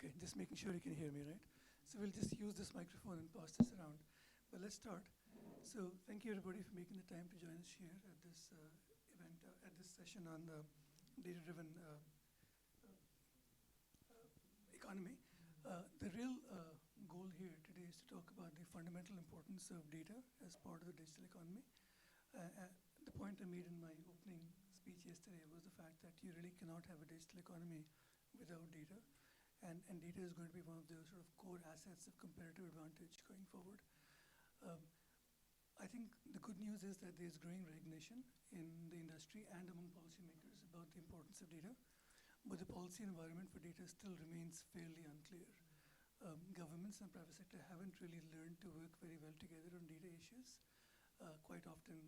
Okay, just making sure you can hear me, right? So we'll just use this microphone and pass this around. But let's start. So thank you everybody for making the time to join us here at this event, at this session on the data-driven economy. The real goal here today is to talk about the fundamental importance of data as part of the digital economy. The point I made in my opening speech yesterday was the fact that you really cannot have a digital economy without data. And data is going to be one of the sort of core assets of comparative advantage going forward. I think the good news is that there's growing recognition in the industry and among policymakers about the importance of data, but the policy environment for data still remains fairly unclear. Governments and private sector haven't really learned to work very well together on data issues. Quite often,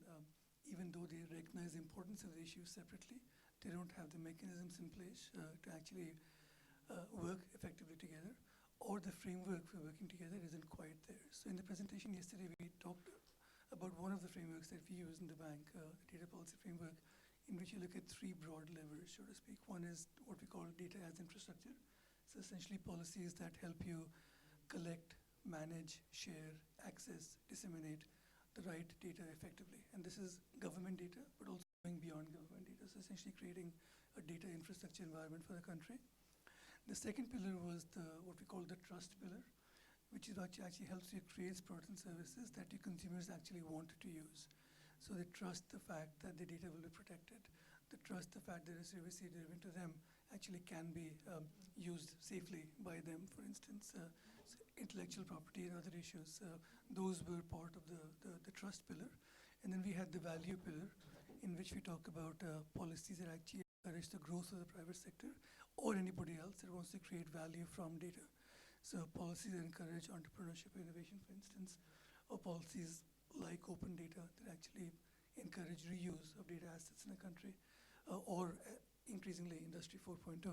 even though they recognize the importance of the issues separately, they don't have the mechanisms in place to actually work effectively together, or the framework for working together isn't quite there. So in the presentation yesterday, we talked about one of the frameworks that we use in the bank, the data policy framework, in which you look at three broad levers, so to speak. One is what we call data as infrastructure. So essentially policies that help you collect, manage, share, access, disseminate the right data effectively. And this is government data, but also going beyond government data. So essentially creating a data infrastructure environment for the country. The second pillar was what we call the trust pillar, which is what actually helps you create products and services that your consumers actually want to use. So they trust the fact that the data will be protected. They trust the fact that a service delivered to them actually can be used safely by them, for instance. So intellectual property and other issues, those were part of the trust pillar. And then we had the value pillar, in which we talk about policies that actually encourage the growth of the private sector or anybody else that wants to create value from data. So policies that encourage entrepreneurship and innovation, for instance, or policies like open data that actually encourage reuse of data assets in a country, or increasingly Industry 4.0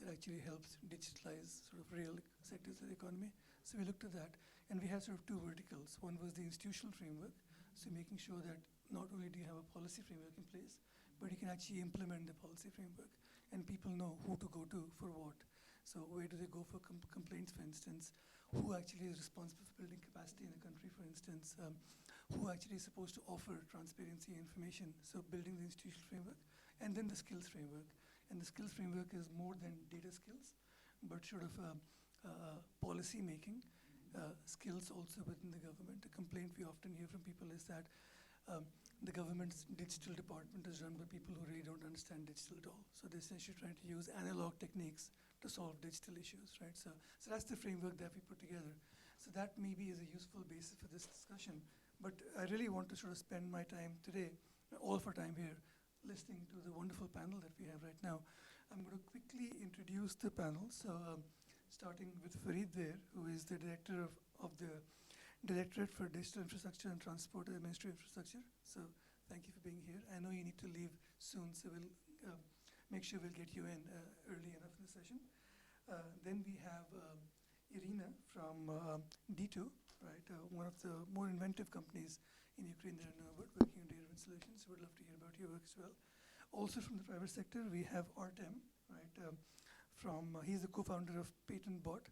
that actually helps digitalize sort of real sectors of the economy. So we looked at that, and we had sort of two verticals. One was the institutional framework, so making sure that not only do you have a policy framework in place, but you can actually implement the policy framework, and people know who to go to for what. So where do they go for complaints, for instance? Who actually is responsible for building capacity in the country, for instance? Who actually is supposed to offer transparency and information? So building the institutional framework, and then the skills framework. And the skills framework is more than data skills, but sort of policy making skills also within the government. The complaint we often hear from people is that the government's digital department is run by people who really don't understand digital at all. So they're essentially trying to use analog techniques to solve digital issues, right? So that's the framework that we put together. So that maybe is a useful basis for this discussion. But I really want to sort of spend my time today, all of our time here, listening to the wonderful panel that we have right now. I'm going to quickly introduce the panel. So starting with Farid there, who is the director of the Directorate for Digital Infrastructure and Transport at the Ministry of Infrastructure. So thank you for being here. I know you need to leave soon, so we'll make sure we'll get you in early enough in the session. Then we have Irina from D2, right? One of the more inventive companies in Ukraine that I know about, working on data-driven solutions. We'd love to hear about your work as well. Also from the private sector, we have Artem, right? He's the co-founder of Patentball.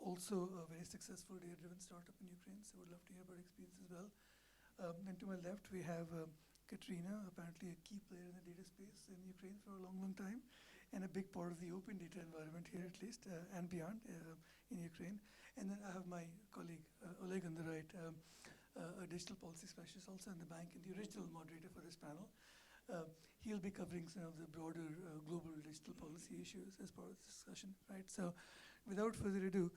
Also a very successful data-driven startup in Ukraine, so we'd love to hear about experience as well. Then to my left, we have Katrina, apparently a key player in the data space in Ukraine for a long, long time, and a big part of the open data environment here at least, and beyond in Ukraine. And then I have my colleague, Oleg on the right, a digital policy specialist also in the bank and the original moderator for this panel. He'll be covering some of the broader global digital policy issues as part of this discussion, right? So without further ado,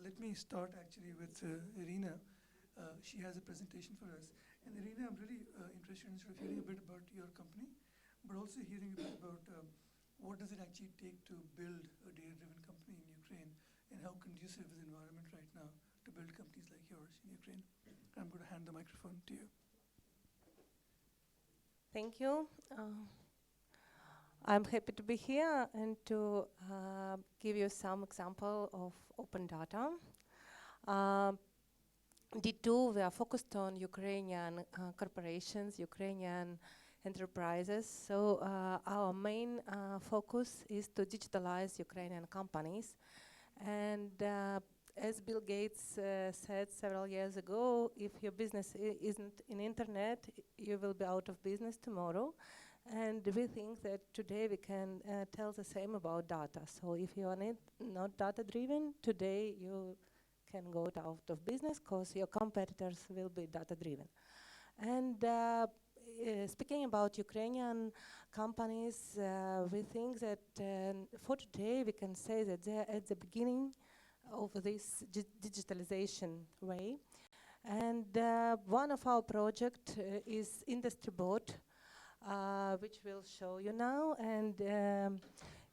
let me start actually with Irina. She has a presentation for us. And Irina, I'm really interested in sort of hearing a bit about your company, but also hearing a bit about what does it actually take to build a data-driven company in Ukraine, and how conducive is the environment right now to build companies like yours in Ukraine. I'm going to hand the microphone to you. Thank you. I'm happy to be here and to give you some example of open data. D2, we are focused on Ukrainian corporations, Ukrainian enterprises. So our main focus is to digitalize Ukrainian companies. And as Bill Gates said several years ago, if your business isn't in internet, you will be out of business tomorrow. And we think that today we can tell the same about data. So if you are not data-driven, today you can go out of business because your competitors will be data-driven. And speaking about Ukrainian companies, we think that for today we can say that they're at the beginning of this digitalization way. And one of our projects is Industry Bot, which we'll show you now. And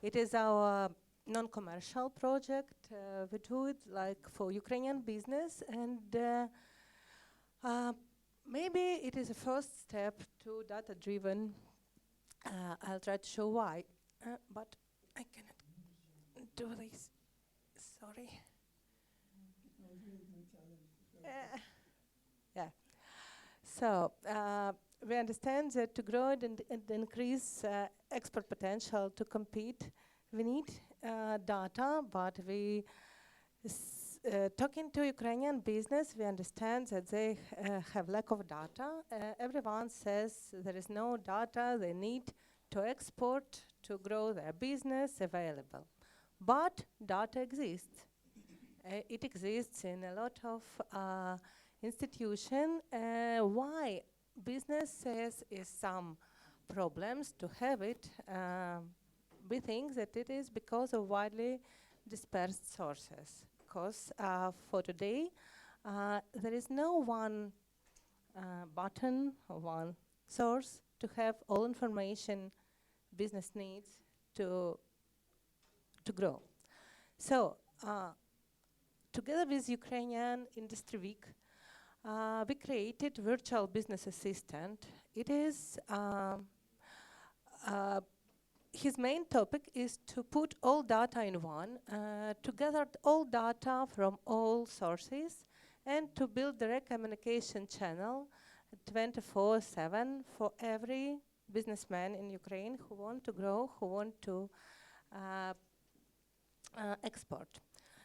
it is our non-commercial project. We do it like for Ukrainian business. And maybe it is a first step to data-driven. I'll try to show why, but I cannot do this. Sorry. Yeah. So we understand that to grow and increase export potential to compete, we need data, but we talking to Ukrainian business, we understand that they have lack of data. Everyone says there is no data they need to export to grow their business available. But data exists. It exists in a lot of institutions. Why business says is some problems to have it? We think that it is because of widely dispersed sources. Because for today, there is no one button or one source to have all information business needs to grow. So together with Ukrainian Industry Week, we created virtual business assistant. It is his main topic is to put all data in one, to gather all data from all sources, and to build direct communication channel 24/7 for every businessman in Ukraine who want to grow, who want to export.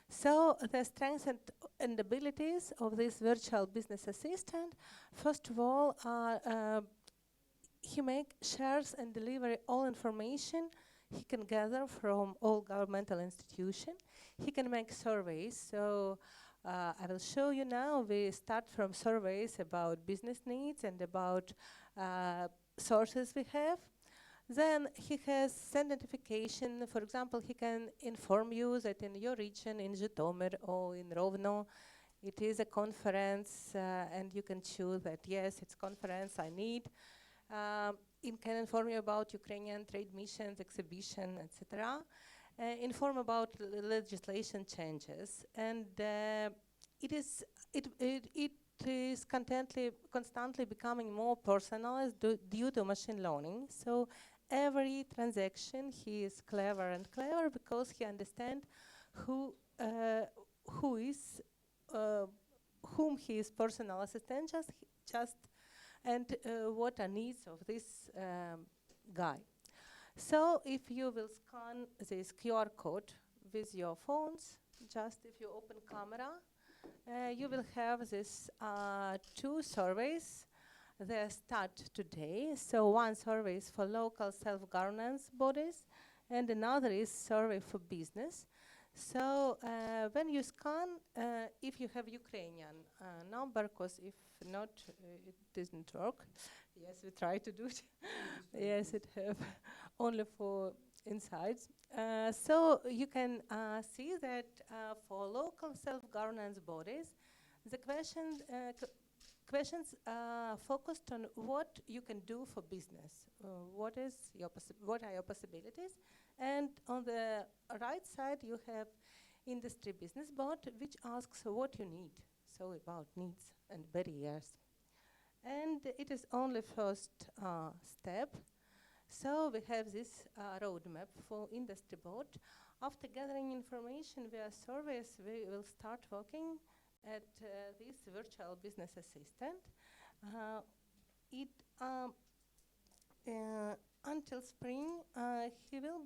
So the strengths and abilities of this virtual business assistant, first of all, he shares and deliver all information he can gather from all governmental institutions. He can make surveys. So I will show you now. We start from surveys about business needs and about sources we have. Then he has send notification. For example, he can inform you that in your region, in Zhytomyr or in Rovno, it is a conference, and you can choose that, yes, it's conference I need. It can inform you about Ukrainian trade missions, exhibition, etc. Inform about legislation changes, and it is constantly becoming more personalized due to machine learning. So every transaction, he is clever and clever because he understands whom his personal assistant just and what are needs of this guy. So if you will scan this QR code with your phones, just if you open camera, you will have this 2 surveys. They start today. So one survey is for local self-governance bodies, and another is survey for business. So when you scan, if you have Ukrainian number, because if not, it doesn't work. Yes, we try to do it. Yes, it have only for insides. So you can see that for local self-governance bodies, the questions focused on what you can do for business. What are your possibilities? And on the right side, you have Industry Business Bot, which asks what you need. So about needs and barriers. And it is only first step. So we have this roadmap for Industry Bot. After gathering information via surveys, we will start working at this virtual business assistant. until spring, he will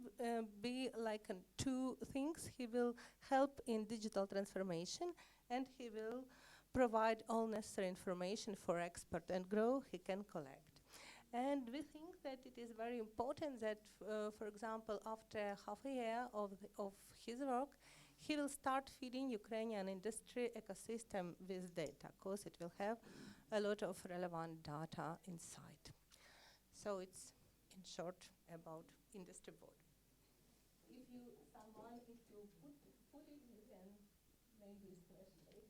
be like two things. He will help in digital transformation, and he will provide all necessary information for export and grow he can collect. And we think that it is very important that, for example, after half a year of his work, he will start feeding Ukrainian industry ecosystem with data, because it will have a lot of relevant data inside. So it's, in short, about industry board. If you put it, you can make this flashlight.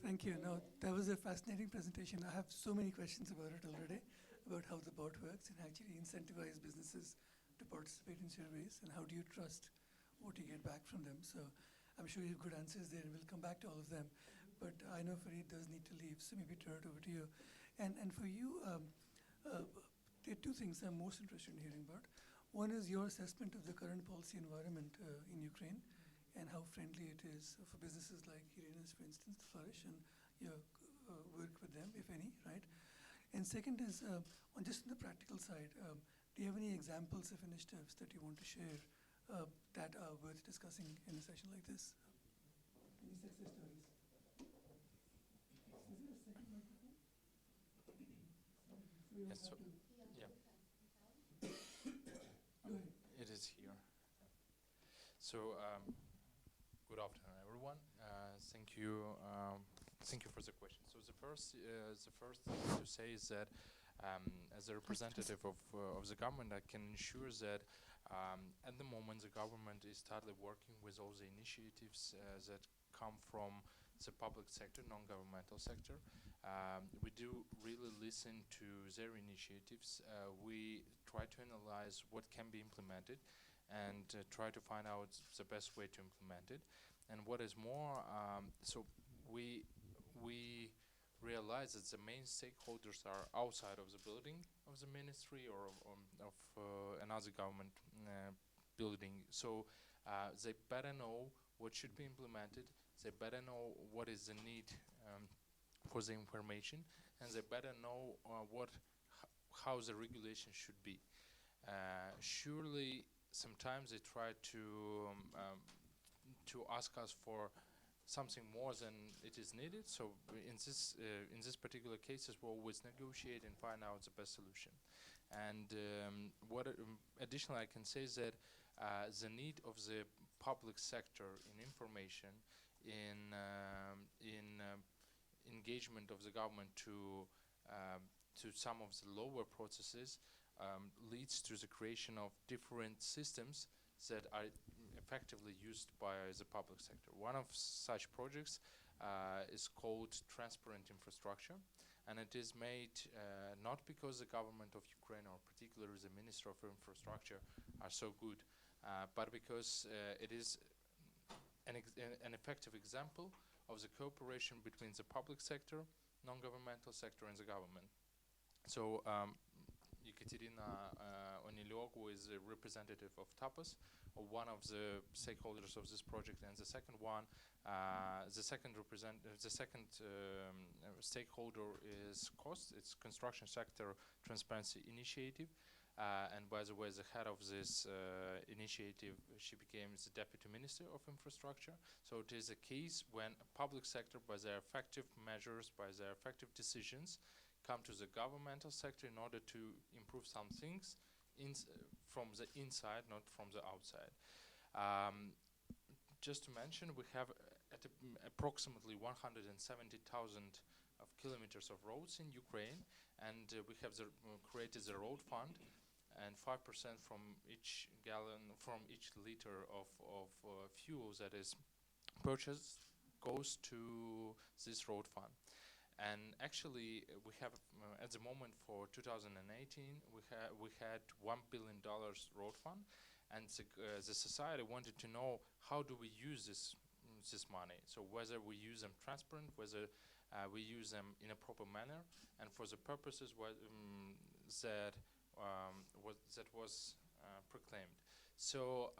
Thank you. No, that was a fascinating presentation. I have so many questions about it already, about how the board works and actually incentivize businesses to participate in surveys, and how do you trust what you get back from them. So I'm sure you have good answers there, and we'll come back to all of them. But I know Fareed does need to leave, so maybe turn it over to you. And for you, there are two things I'm most interested in hearing about. One is your assessment of the current policy environment in Ukraine, and how friendly it is for businesses like Irina's, for instance, to flourish, and your work with them, if any, right? And second is, on just the practical side, do you have any examples of initiatives that you want to share that are worth discussing in a session like this? Any success stories? Is there a second microphone? Yes, so, yeah. It is here. So, good afternoon, everyone. Thank you for the question. So the first thing to say is that, as a representative of the government, I can ensure that at the moment the government is totally working with all the initiatives that come from the public sector, non-governmental sector. We do really listen to their initiatives. We try to analyze what can be implemented, and try to find out the best way to implement it. And what is more, so we realize that the main stakeholders are outside of the building of the ministry or of another government building. So they better know what should be implemented, they better know what is the need for the information, and they better know how the regulation should be. Surely sometimes they try to ask us for something more than it is needed. So in this particular cases, we always negotiate and find out the best solution. And what additionally I can say is that the need of the public sector in information, in engagement of the government to some of the lower processes, leads to the creation of different systems that are effectively used by the public sector. One of such projects is called Transparent Infrastructure, and it is made not because the government of Ukraine, or particularly the Minister of Infrastructure, are so good, but because it is an effective example of the cooperation between the public sector, non-governmental sector, and the government. So Ekaterina Onilyoglu is a representative of TAPAS, or one of the stakeholders of this project, and the second one, the second stakeholder is COST. It's Construction Sector Transparency Initiative. And by the way, the head of this initiative, she became the Deputy Minister of Infrastructure. So it is a case when a public sector, by their effective measures, by their effective decisions, come to the governmental sector in order to improve some things from the inside, not from the outside. Just to mention, we have approximately 170,000 of kilometers of roads in Ukraine, and we have created the road fund, and 5% from each liter of fuel that is purchased goes to this road fund. And actually, we have at the moment for 2018, we had $1 billion road fund, and the society wanted to know how do we use this money. So whether we use them transparent, whether we use them in a proper manner, and for the purposes that was proclaimed. So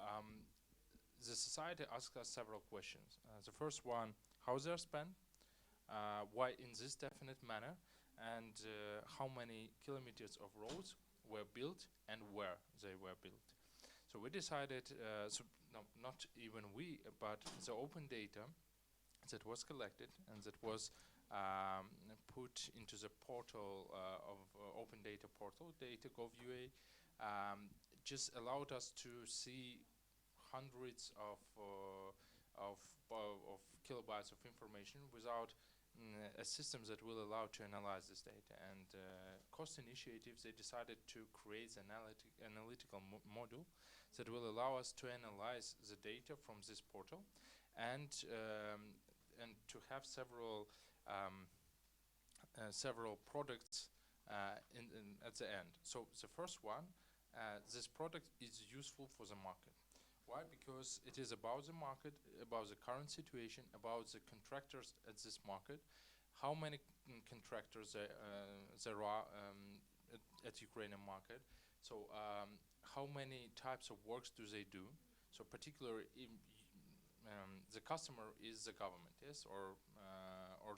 the society asked us several questions. The first one, how they are spent, why in this definite manner, and how many kilometers of roads were built and where they were built. So we decided, not even we, but the open data that was collected and that was put into the portal of open data portal, data.gov.ua, just allowed us to see hundreds of kilobytes of information without a system that will allow to analyze this data. And cost initiatives, they decided to create an analytical module that will allow us to analyze the data from this portal and to have several products at the end. So the first one, this product is useful for the market. Why? Because it is about the market, about the current situation, about the contractors at this market, how many contractors there are at Ukrainian market. So how many types of works do they do? So particularly the customer is the government, yes, or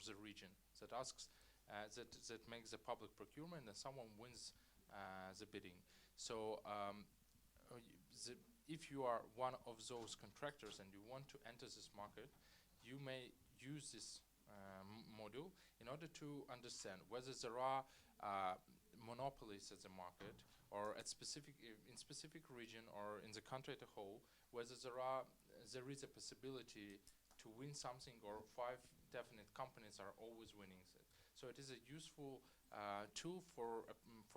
the region that asks that makes the public procurement, and someone wins the bidding. So if you are one of those contractors and you want to enter this market, you may use this module in order to understand whether there are monopolies at the market, or in specific region or in the country as a whole, whether there is a possibility to win something, or 5 definite companies are always winning it. So it is a useful tool for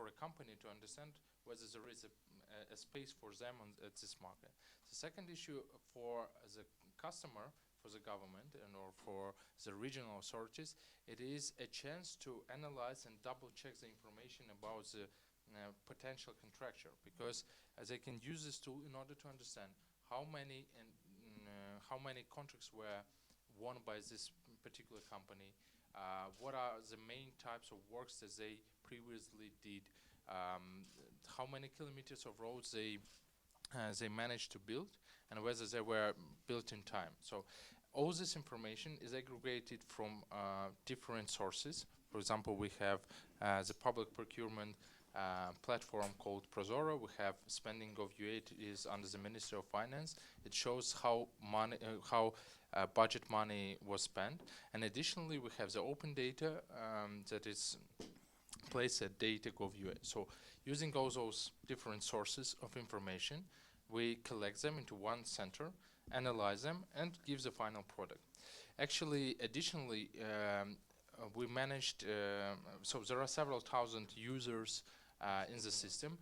a company to understand whether there is a space for them at this market. The second issue for the customer, for the government, or for the regional authorities, it is a chance to analyze and double check the information about the potential contractor, because they can use this tool in order to understand how many contracts were won by this particular company, what are the main types of works that they previously did, how many kilometers of roads they managed to build, and whether they were built in time. So all this information is aggregated from different sources. For example, we have the public procurement platform called Prozoro. We have spending.gov.ua. It is under the Ministry of Finance. It shows how budget money was spent. And additionally, we have the open data that is placed at data.gov.ua. So using all those different sources of information, we collect them into one center, analyze them, and give the final product. Actually, additionally, we managed, so there are several thousand users in the system,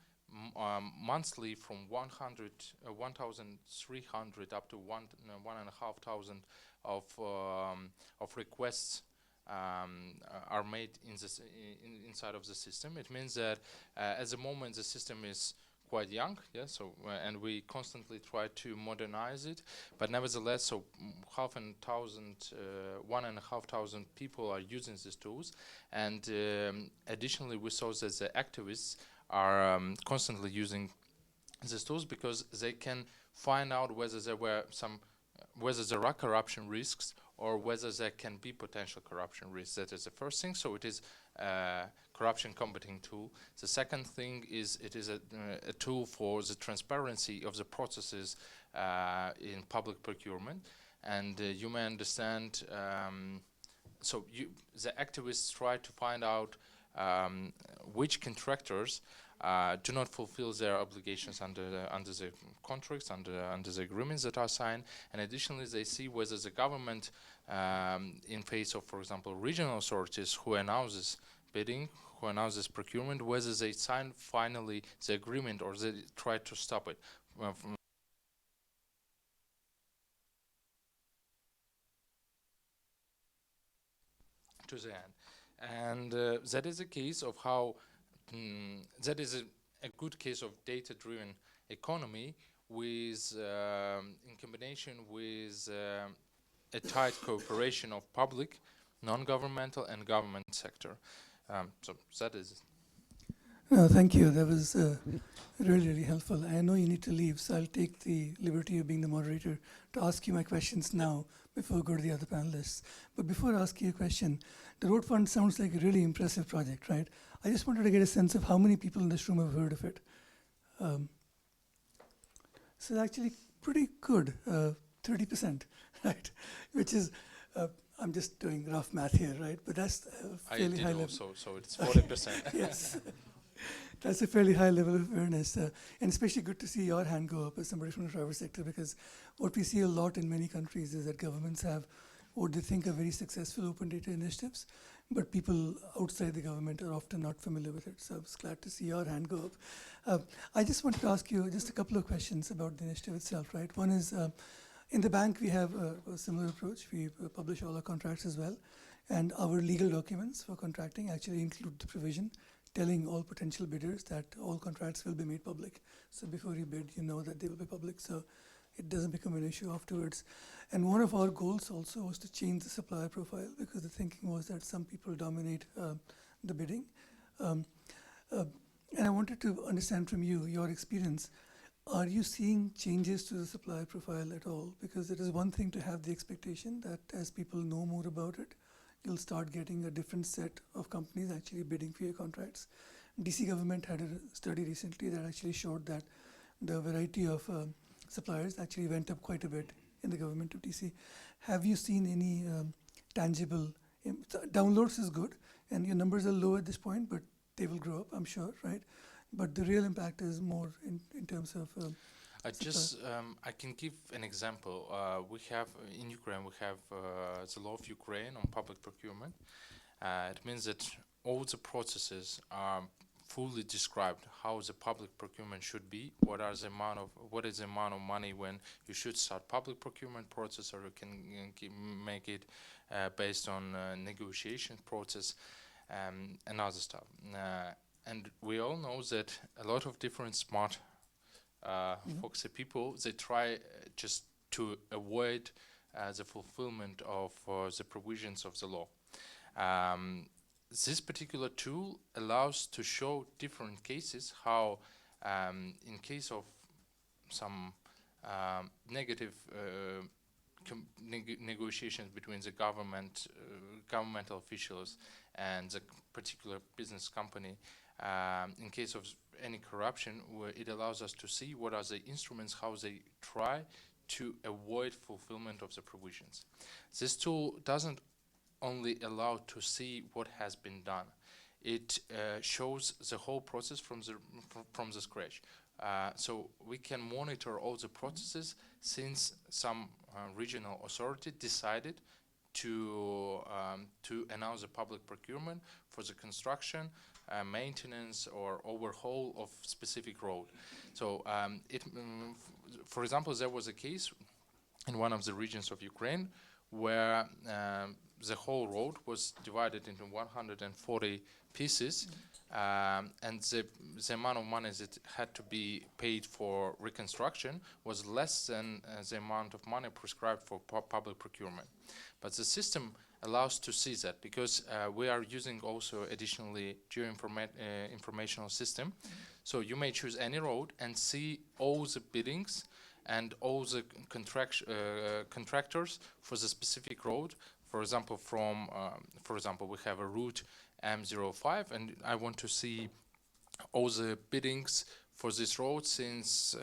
monthly from 1,300 up to 1,500 of requests are made inside of the system. It means that at the moment the system is quite young, yeah. So and we constantly try to modernize it, but nevertheless, so 1,500 people are using these tools, and additionally, we saw that the activists are constantly using these tools because they can find out whether there are corruption risks, or whether there can be potential corruption risks. That is the first thing. So it is a corruption combating tool. The second thing is it is a tool for the transparency of the processes in public procurement. And you may understand, the activists try to find out which contractors do not fulfill their obligations under the contracts, under the agreements that are signed, and additionally they see whether the government, in face of, for example, regional authorities who announces bidding, who announces procurement, whether they sign finally the agreement or they try to stop it to the end. And that is a case of how that is a good case of data-driven economy with in combination with a tight cooperation of public, non-governmental, and government sector. So that is it. No, thank you. That was really, really helpful. I know you need to leave, so I'll take the liberty of being the moderator to ask you my questions now before we go to the other panelists. But before I ask you a question, the Road Fund sounds like a really impressive project, right? I just wanted to get a sense of how many people in this room have heard of it. So actually pretty good, 30%, right? Which is, I'm just doing rough math here, right? But that's fairly high level. So it's 40%. Yes. That's a fairly high level of awareness, and especially good to see your hand go up as somebody from the private sector, because what we see a lot in many countries is that governments have what they think are very successful open data initiatives, but people outside the government are often not familiar with it. So I was glad to see your hand go up. I just wanted to ask you just a couple of questions about the initiative itself, right? One is, in the bank we have a similar approach. We publish all our contracts as well, and our legal documents for contracting actually include the provision telling all potential bidders that all contracts will be made public. So before you bid, you know that they will be public, so it doesn't become an issue afterwards. And one of our goals also was to change the supplier profile, because the thinking was that some people dominate the bidding. And I wanted to understand from you, your experience, are you seeing changes to the supplier profile at all? Because it is one thing to have the expectation that as people know more about it, you'll start getting a different set of companies actually bidding for your contracts. DC government had a study recently that actually showed that the variety of suppliers actually went up quite a bit in the government of DC. Have you seen any tangible, downloads is good, and your numbers are low at this point, but they will grow up, I'm sure, right? But the real impact is more in terms of I can give an example. We have in Ukraine, we have the law of Ukraine on public procurement. It means that all the processes are fully described, how the public procurement should be, what is the amount of money when you should start public procurement process, or you can make it based on negotiation process and other stuff. And we all know that a lot of different smart foxy people, they try just to avoid the fulfillment of the provisions of the law. This particular tool allows to show different cases how in case of some negative negotiations between the governmental officials and the particular business company, in case of any corruption, it allows us to see what are the instruments, how they try to avoid fulfillment of the provisions. This tool doesn't only allow to see what has been done, it shows the whole process from the scratch. So we can monitor all the processes since some regional authority decided to announce a public procurement for the construction, maintenance or overhaul of specific road. So for example, there was a case in one of the regions of Ukraine where the whole road was divided into 140 pieces, and the amount of money that had to be paid for reconstruction was less than the amount of money prescribed for public procurement. But the system allows to see that, because we are using also additionally informational system. So you may choose any road and see all the biddings and all the contractors for the specific road. For example, we have a route M05, and I want to see all the biddings for this road since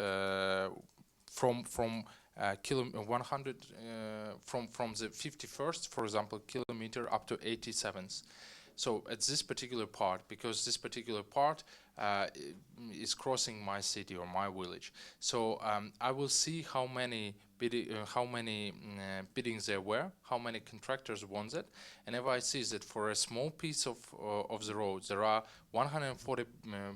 from 100 from the 51st, for example, kilometer up to 87th. So at this particular part, because this particular part is crossing my city or my village, so I will see how many biddings there were, how many contractors won it, and if I see that for a small piece of the road there are 140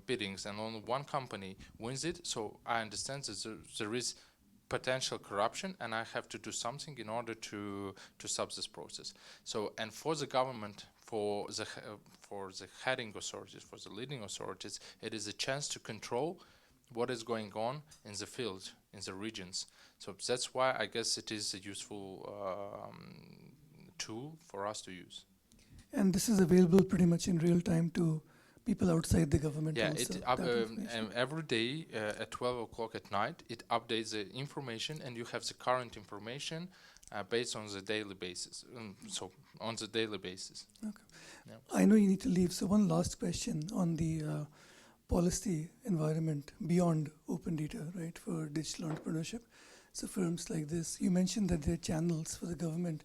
biddings and only one company wins it, so I understand that there is potential corruption, and I have to do something in order to stop this process. So, and for the government, for the heading authorities, for the leading authorities, it is a chance to control what is going on in the field, in the regions. So that's why I guess it is a useful tool for us to use. And this is available pretty much in real time to people outside the government Yeah, also? it that information? every day at 12 o'clock at night, it updates the information, and you have the current information based on the daily basis. So on the daily basis. Okay. Yeah. I know you need to leave, so one last question on the policy environment beyond open data, right, for digital entrepreneurship. So firms like this, you mentioned that there are channels for the government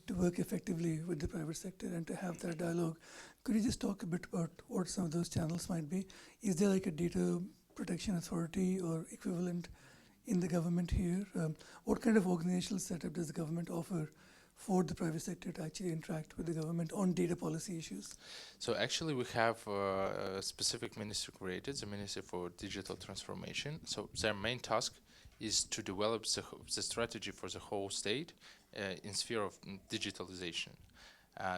to work effectively with the private sector and to have that dialogue. Could you just talk a bit about what some of those channels might be? Is there like a data protection authority or equivalent in the government here? What kind of organizational setup does the government offer for the private sector to actually interact with the government on data policy issues? So actually we have a specific ministry created, the Ministry for Digital Transformation. So their main task is to develop the strategy for the whole state in sphere of digitalization.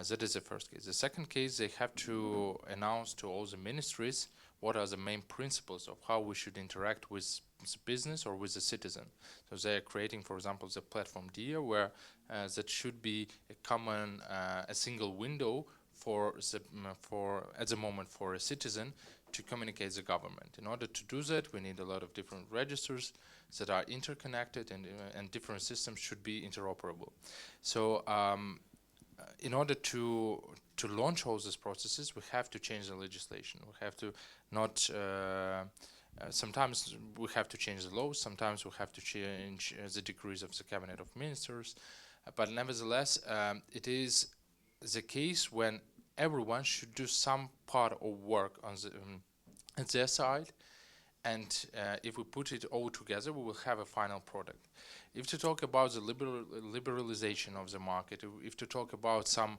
That is the first case. The second case, they have to announce to all the ministries what are the main principles of how we should interact with the business or with the citizen. So they are creating, for example, the platform DIA, where that should be a common, a single window for at the moment for a citizen to communicate the government. In order to do that, we need a lot of different registers that are interconnected, and different systems should be interoperable. So in order to launch all these processes, we have to change the legislation. We have to not. Sometimes we have to change the laws. Sometimes we have to change the decrees of the cabinet of ministers. But nevertheless, it is the case when everyone should do some part of work on at their side, and if we put it all together, we will have a final product. If to talk about the liberalization of the market, if to talk about some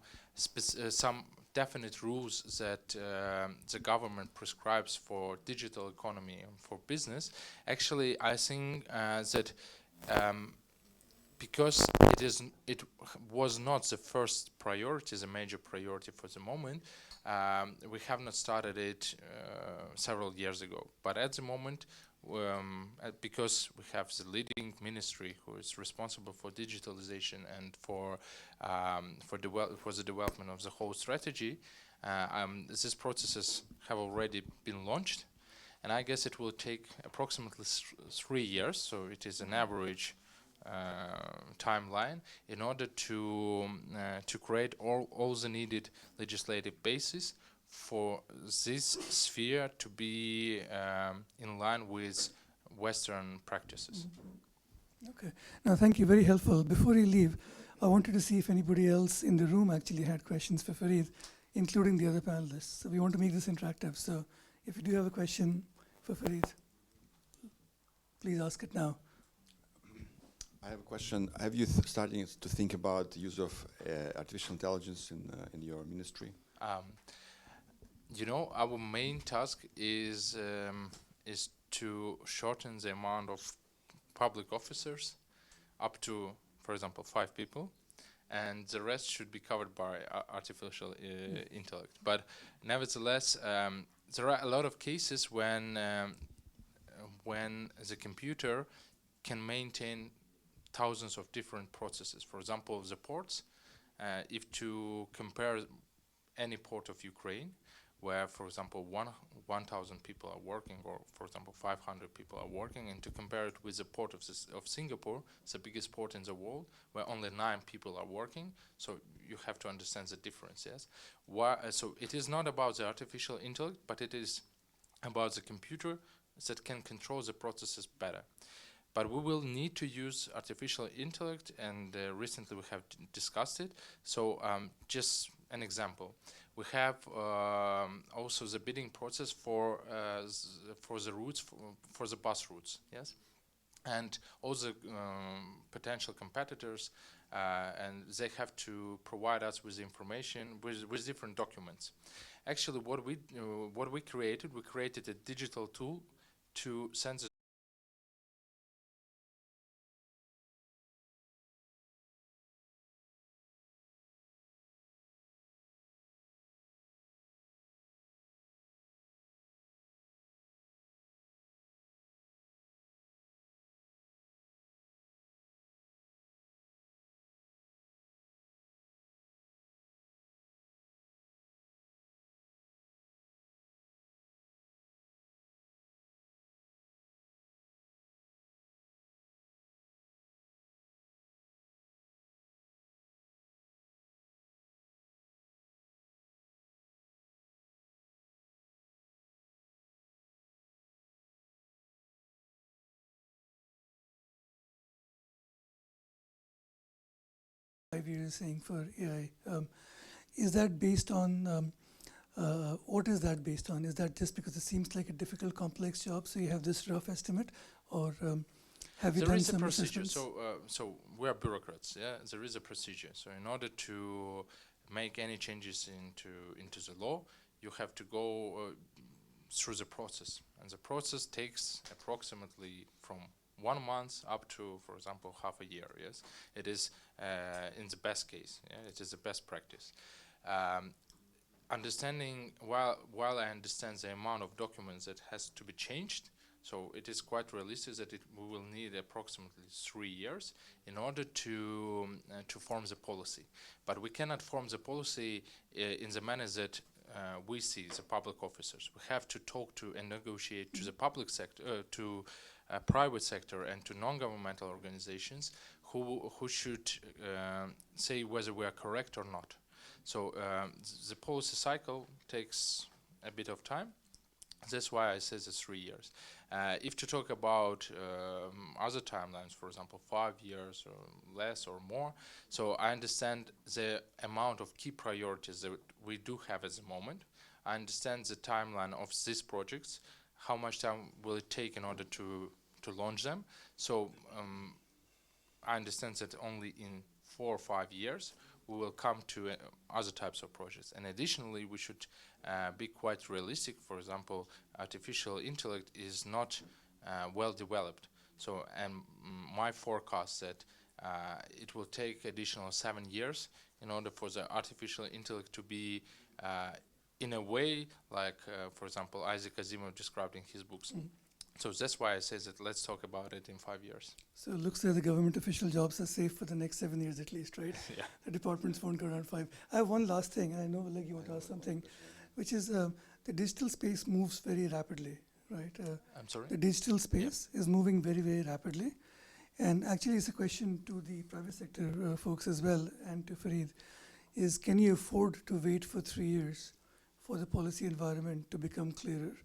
definite rules that the government prescribes for digital economy and for business, actually I think that because it was not the first priority, the major priority for the moment, we have not started it several years ago. But at the moment, because we have the leading ministry who is responsible for digitalization and for the development of the whole strategy, these processes have already been launched, and I guess it will take approximately 3 years. So it is an average timeline in order to create all the needed legislative basis for this sphere to be in line with Western practices. Okay. Now, thank you. Very helpful. Before you leave, I wanted to see if anybody else in the room actually had questions for Farid, including the other panelists. So we want to make this interactive. So if you do have a question for Farid, please ask it now. I have a question. Have you starting to think about the use of artificial intelligence in your ministry? You know, our main task is to shorten the amount of public officers up to, for example, 5 people, and the rest should be covered by artificial intellect. But nevertheless, there are a lot of cases when the computer can maintain thousands of different processes. For example, the ports, if to compare any port of Ukraine, where, for example, 1,000 people are working, or, for example, 500 people are working, and to compare it with the port of Singapore, the biggest port in the world, where only 9 people are working. So you have to understand the difference, yes? So it is not about the artificial intellect, but it is about the computer that can control the processes better. But we will need to use artificial intellect, and recently we have discussed it. So just an example. We have also the bidding process for the routes, for the bus routes, yes? And all the potential competitors, and they have to provide us with information, with different documents. Actually, what we created a digital tool to send the 5 years saying for AI. Is that based on, what is that based on? Is that just because it seems like a difficult, complex job, so you have this rough estimate, or have you There done is a some procedure. assessments? So we are bureaucrats. Yeah, there is a procedure. So in order to make any changes into the law, you have to go through the process, and the process takes approximately from 1 month up to, for example, half a year. Yes, it is in the best case. Yeah, it is the best practice. Understanding while I understand the amount of documents that has to be changed, so it is quite realistic that we will need approximately 3 years in order to form the policy. But we cannot form the policy in the manner that we see the public officers. We have to talk to and negotiate to the public sector, to private sector, and to non-governmental organizations who should say whether we are correct or not. So the policy cycle takes a bit of time. That's why I say the 3 years. If to talk about other timelines, for example, 5 years or less or more, so I understand the amount of key priorities that we do have at the moment. I understand the timeline of these projects, how much time will it take in order to launch them. So I understand that only in 4 or 5 years we will come to other types of projects. And additionally, we should be quite realistic. For example, artificial intellect is not well developed. So, and my forecast that it will take additional 7 years in order for the artificial intellect to be in a way like, for example, Isaac Asimov described in his books. So that's why I say that let's talk about it in 5 years. So it looks like the government official jobs are safe for the next 7 years at least, right? Yeah. The departments won't go around 5. I have one last thing. I know, like, you want to ask something, which is the digital space moves very rapidly, right? I'm sorry? The digital space is moving very, very rapidly. And actually, it's a question to the private sector folks as well, and to Fareed, is can you afford to wait for 3 years for the policy environment to become clearer?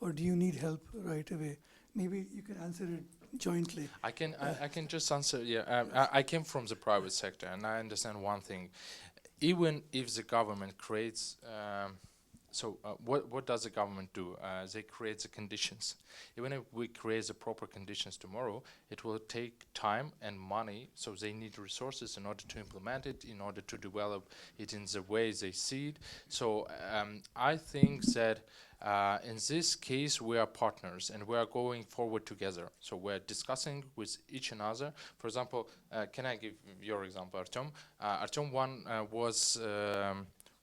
Or do you need help right away? Maybe you can answer it jointly. I can just answer. Yeah, I came from the private sector, and I understand one thing. Even if the government creates, what does the government do? They create the conditions. Even if we create the proper conditions tomorrow, it will take time and money. So they need resources in order to implement it, in order to develop it in the way they see it. So I think that. In this case, we are partners and we are going forward together. So we're discussing with each another. For example, can I give your example, Artem? Artem was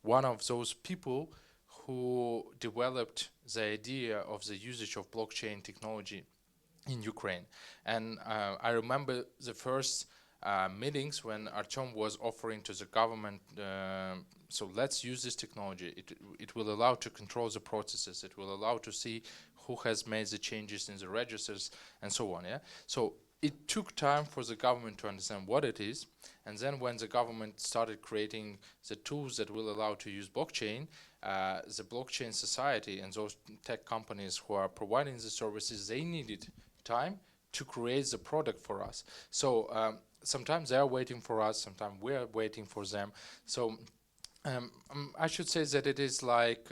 one of those people who developed the idea of the usage of blockchain technology in Ukraine. And I remember the first meetings when Artem was offering to the government, so let's use this technology. It will allow to control the processes. It will allow to see who has made the changes in the registers and so on. Yeah. So it took time for the government to understand what it is. And then when the government started creating the tools that will allow to use blockchain, the blockchain society and those tech companies who are providing the services, they needed time to create the product for us. So sometimes they are waiting for us, sometimes we are waiting for them. So I should say that it is like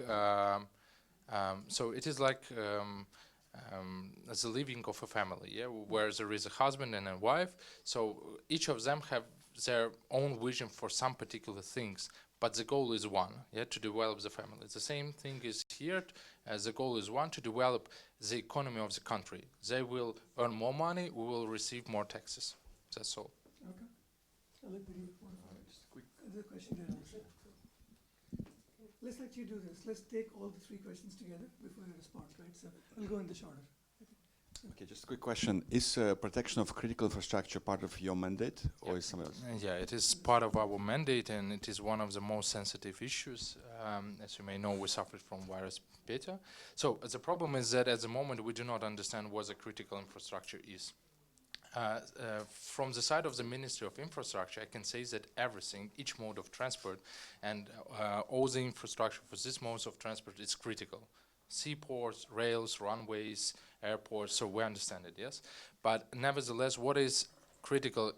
as the living of a family, yeah, where there is a husband and a wife. So each of them have their own vision for some particular things, but the goal is one, yeah, to develop the family. The same thing is here. The goal is one, to develop the economy of the country. They will earn more money, we will receive more taxes. That's all. Okay. I'll let you the question there also. Let's let you do this. Let's take all the 3 questions together before you respond, right? So we'll go in this order. Okay, just a quick question. Is protection of critical infrastructure part of your mandate, or is something else? Yeah, it is part of our mandate, and it is one of the most sensitive issues. As you may know, we suffered from virus beta. So the problem is that at the moment we do not understand what the critical infrastructure is. From the side of the Ministry of Infrastructure, I can say that everything, each mode of transport and all the infrastructure for this modes of transport is critical. Seaports, rails, runways, airports, so we understand it, yes. But nevertheless, what is critical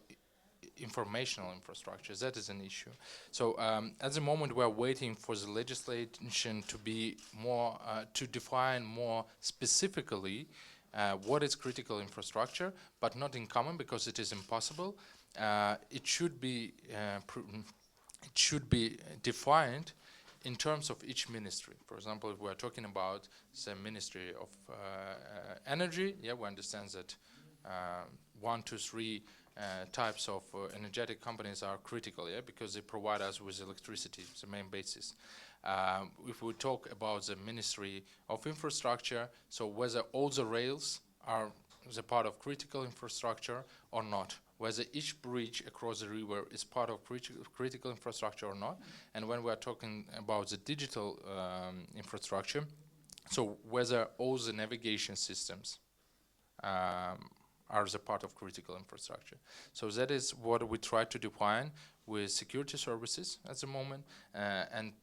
informational infrastructure. That is an issue. So at the moment we are waiting for the legislation to be more, to define more specifically what is critical infrastructure, but not in common because it is impossible. It should be defined in terms of each ministry. For example, if we are talking about the Ministry of Energy, yeah, we understand that 1, 2, 3 types of energetic companies are critical, yeah, because they provide us with electricity, the main basis. If we talk about the Ministry of Infrastructure, so whether all the rails are the part of critical infrastructure or not, whether each bridge across the river is part of critical infrastructure or not, and when we are talking about the digital infrastructure, so whether all the navigation systems are the part of critical infrastructure. So that is what we try to define with security services at the moment, and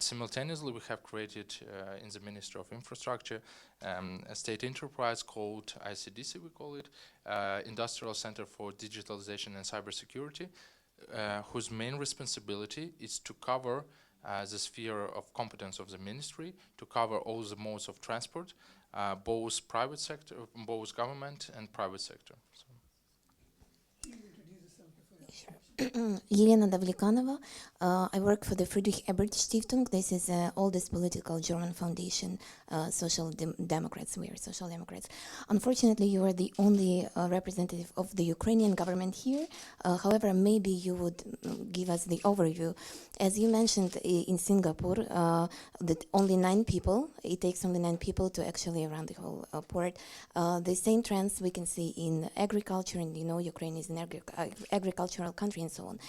simultaneously we have created in the Ministry of Infrastructure a state enterprise called ICDC, we call it, Industrial Center for Digitalization and Cybersecurity, whose main responsibility is to cover the sphere of competence of the ministry, to cover all the modes of transport, both private sector, both government and private sector. So. Елена Davlikanova. I work for the Friedrich Ebert Stiftung. This is the oldest political German foundation, social democrats. We are social democrats. Unfortunately, you are the only representative of the Ukrainian government here. However, maybe you would give us the overview. As you mentioned in Singapore, that only 9 people, it takes only 9 people to actually run the whole port. The same trends we can see in agriculture, and you know Ukraine is an agricultural country and so on.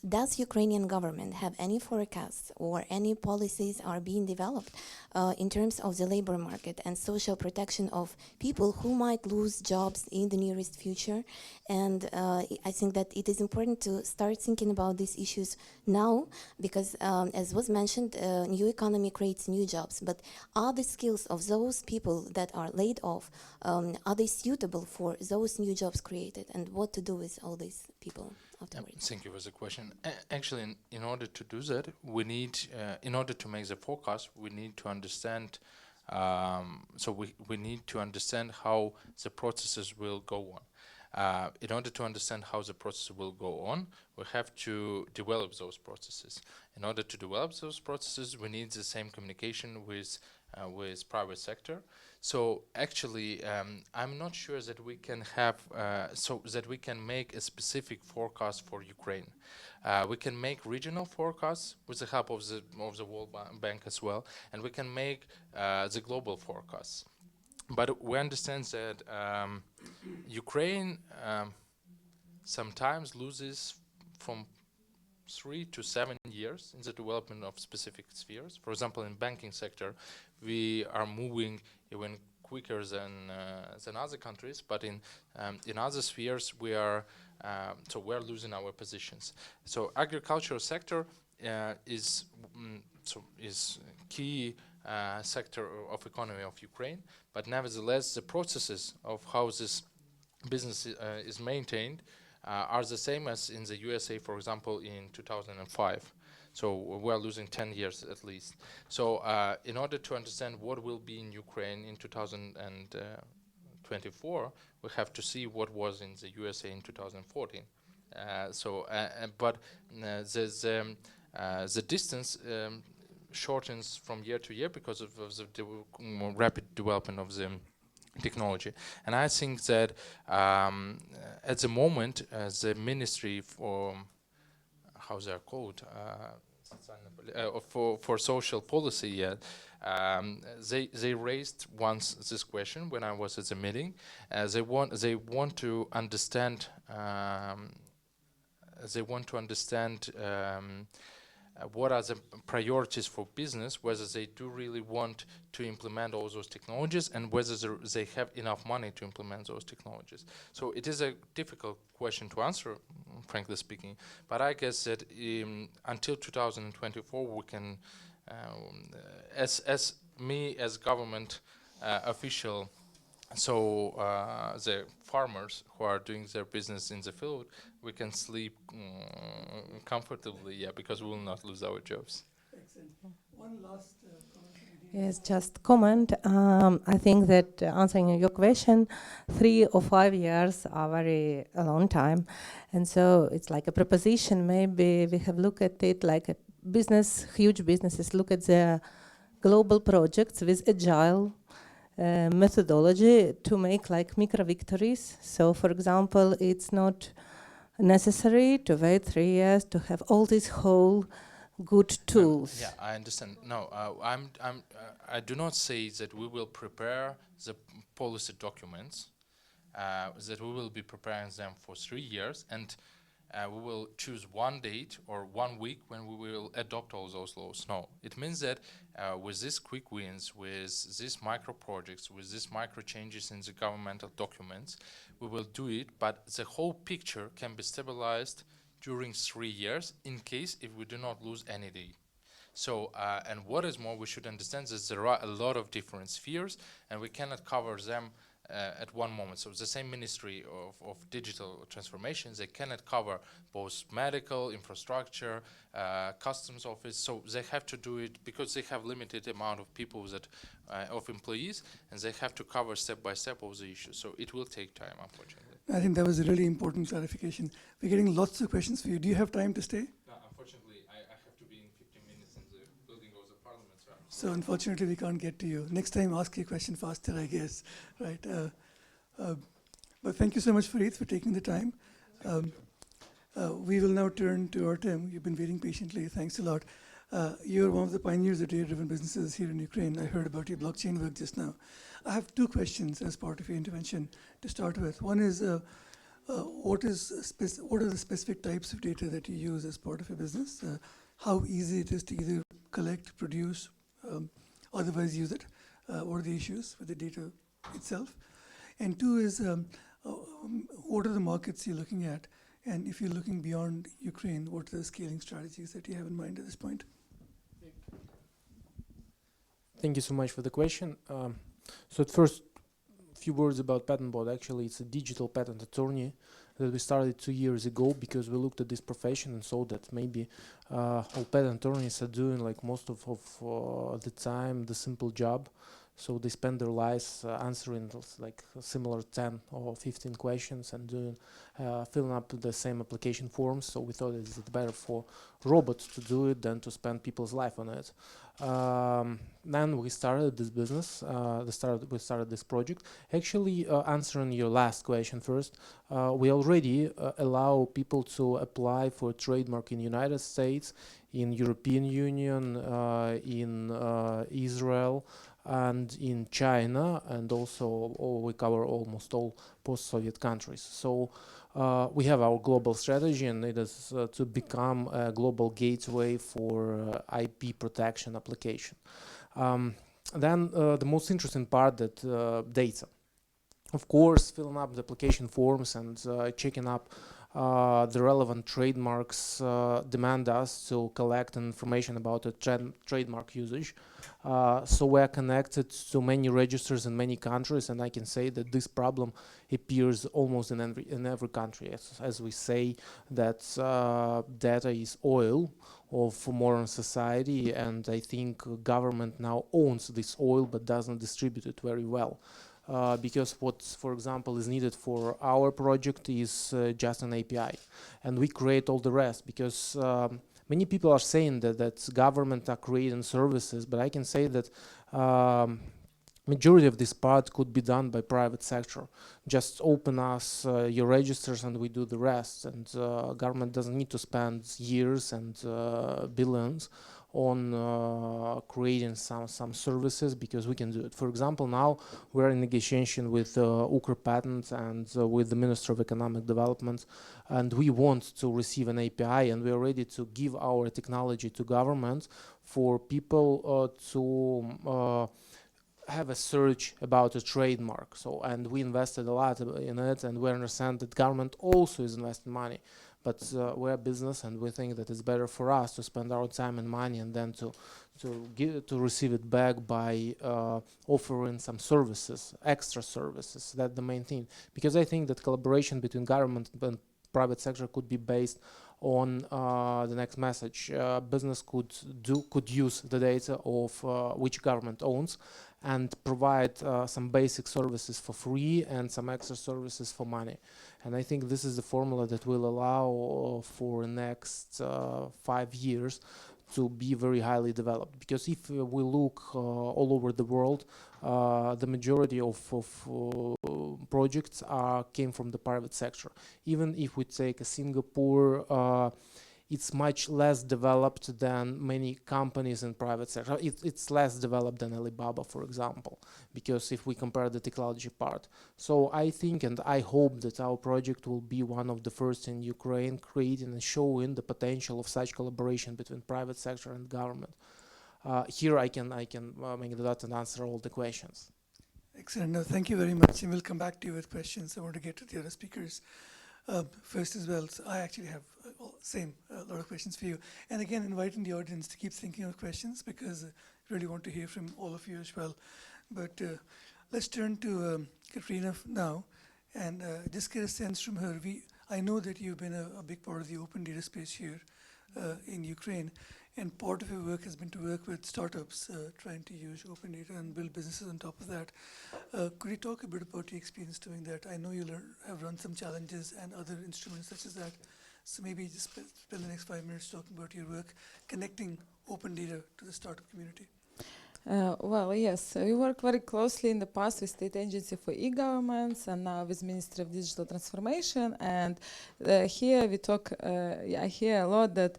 Does Ukrainian government have any forecasts or any policies are being developed in terms of the labor market and social protection of people who might lose jobs in the nearest future? And I think that it is important to start thinking about these issues now, because as was mentioned, new economy creates new jobs, but are the skills of those people that are laid off, are they suitable for those new jobs created, and what to do with all these people afterwards? Thank you for the question. Actually, in order to do that, we need, in order to make the forecast, we need to understand, we need to understand how the processes will go on. In order to understand how the process will go on, we have to develop those processes. In order to develop those processes, we need the same communication with private sector. So actually, I'm not sure that we can have, that we can make a specific forecast for Ukraine. We can make regional forecasts with the help of the World Bank as well, and we can make the global forecasts. But we understand that Ukraine sometimes loses from 3 to 7 years in the development of specific spheres. For example, in banking sector, we are moving even quicker than other countries, but in other spheres we are losing our positions. So agricultural sector is key sector of economy of Ukraine, but nevertheless the processes of how this business is maintained are the same as in the USA, for example, in 2005. So we are losing 10 years at least. So in order to understand what will be in Ukraine in 2024, we have to see what was in the USA in 2014. But the distance shortens from year to year because of the more rapid development of the technology. And I think that at the moment, the Ministry for, how they are called, for social policy, they raised once this question when I was at the meeting. They want to understand. What are the priorities for business, whether they do really want to implement all those technologies and whether they have enough money to implement those technologies. So it is a difficult question to answer, frankly speaking, but I guess that until 2024 we can, as government official, So the farmers who are doing their business in the field, we can sleep comfortably, yeah, because we will not lose our jobs. Excellent. One last comment from Edina. Yes, just comment. I think that answering your question, 3 or 5 years are very a long time, and so it's like a proposition. Maybe we have looked at it like a business, huge businesses look at their global projects with agile methodology to make like micro victories. So, for example, it's not necessary to wait 3 years to have all these whole good tools. Yeah, I understand. No, I do not say that we will prepare the policy documents, that we will be preparing them for 3 years, and we will choose one date or 1 week when we will adopt all those laws. No, it means that with these quick wins, with these micro projects, with these micro changes in the governmental documents, we will do it, but the whole picture can be stabilized during 3 years in case if we do not lose any day. So, and what is more, we should understand that there are a lot of different spheres and we cannot cover them at one moment. So the same Ministry of Digital Transformation, they cannot cover both medical, infrastructure, customs office. So they have to do it because they have limited amount of people that of employees, and they have to cover step by step all the issues. So it will take time, unfortunately. I think that was a really important clarification. We're getting lots of questions for you. Do you have time to stay? No, unfortunately, I have to be in 15 minutes in the building of the parliament. So unfortunately, we can't get to you. Next time, ask your question faster, I guess. Right. But thank you so much, Farid, for taking the time. We will now turn to Artem. You've been waiting patiently. Thanks a lot. You're one of the pioneers of data-driven businesses here in Ukraine. I heard about your blockchain work just now. I have 2 questions as part of your intervention to start with. One is, what are the specific types of data that you use as part of your business? How easy it is to either collect, produce, otherwise use it? What are the issues with the data itself? And 2 is, what are the markets you're looking at? And if you're looking beyond Ukraine, what are the scaling strategies that you have in mind at this point? Thank you so much for the question. So at first, a few words about Patentball. Actually, it's a digital patent attorney that we started 2 years ago because we looked at this profession and saw that maybe all patent attorneys are doing like most of the time the simple job. So they spend their lives answering like similar 10 or 15 questions and doing filling up the same application forms. So we thought it's better for robots to do it than to spend people's life on it. Then we started this business. We started this project. Actually, answering your last question first, we already allow people to apply for a trademark in United States, in European Union, in Israel, and in China, and also we cover almost all post-Soviet countries. So we have our global strategy, and it is to become a global gateway for IP protection application. Then the most interesting part, that data. Of course, filling up the application forms and checking up the relevant trademarks demand us to collect information about the trademark usage. So we are connected to many registers in many countries, and I can say that this problem appears almost in every country. As we say that data is oil of modern society, and I think government now owns this oil but doesn't distribute it very well. Because what, for example, is needed for our project is just an API, and we create all the rest, because many people are saying that government are creating services, but I can say that majority of this part could be done by private sector. Just open us your registers and we do the rest, and government doesn't need to spend years and billions on creating some services, because we can do it. For example, now we're in negotiation with Patent and with the Minister of Economic Development, and we want to receive an API, and we're ready to give our technology to government for people to have a search about a trademark. So, and we invested a lot in it, and we understand that government also is investing money. But we're a business, and we think that it's better for us to spend our time and money and then to receive it back by offering some services, extra services. That's the main thing. Because I think that collaboration between government and private sector could be based on the next message. Business could use the data of which government owns and provide some basic services for free and some extra services for money. And I think this is the formula that will allow for the next 5 years to be very highly developed. Because if we look all over the world, the majority of projects came from the private sector. Even if we take Singapore, it's much less developed than many companies in private sector. It's less developed than Alibaba, for example, because if we compare the technology part. So I think and I hope that our project will be one of the first in Ukraine, creating and showing the potential of such collaboration between private sector and government. Here I can make that and answer all the questions. Excellent. No, thank you very much. And we'll come back to you with questions. I want to get to the other speakers first as well. So I actually have a lot of questions for you. And again, inviting the audience to keep thinking of questions, because I really want to hear from all of you as well. But let's turn to Katrina now and just get a sense from her. I know that you've been a big part of the open data space here in Ukraine. And part of your work has been to work with startups trying to use open data and build businesses on top of that. Could you talk a bit about your experience doing that? I know you have run some challenges and other instruments such as that. So maybe just spend the next 5 minutes talking about your work connecting open data to the startup community. Well, yes, we work very closely in the past with State Agency for E-Governments and now with Ministry of Digital Transformation. And here we talk, I hear a lot that,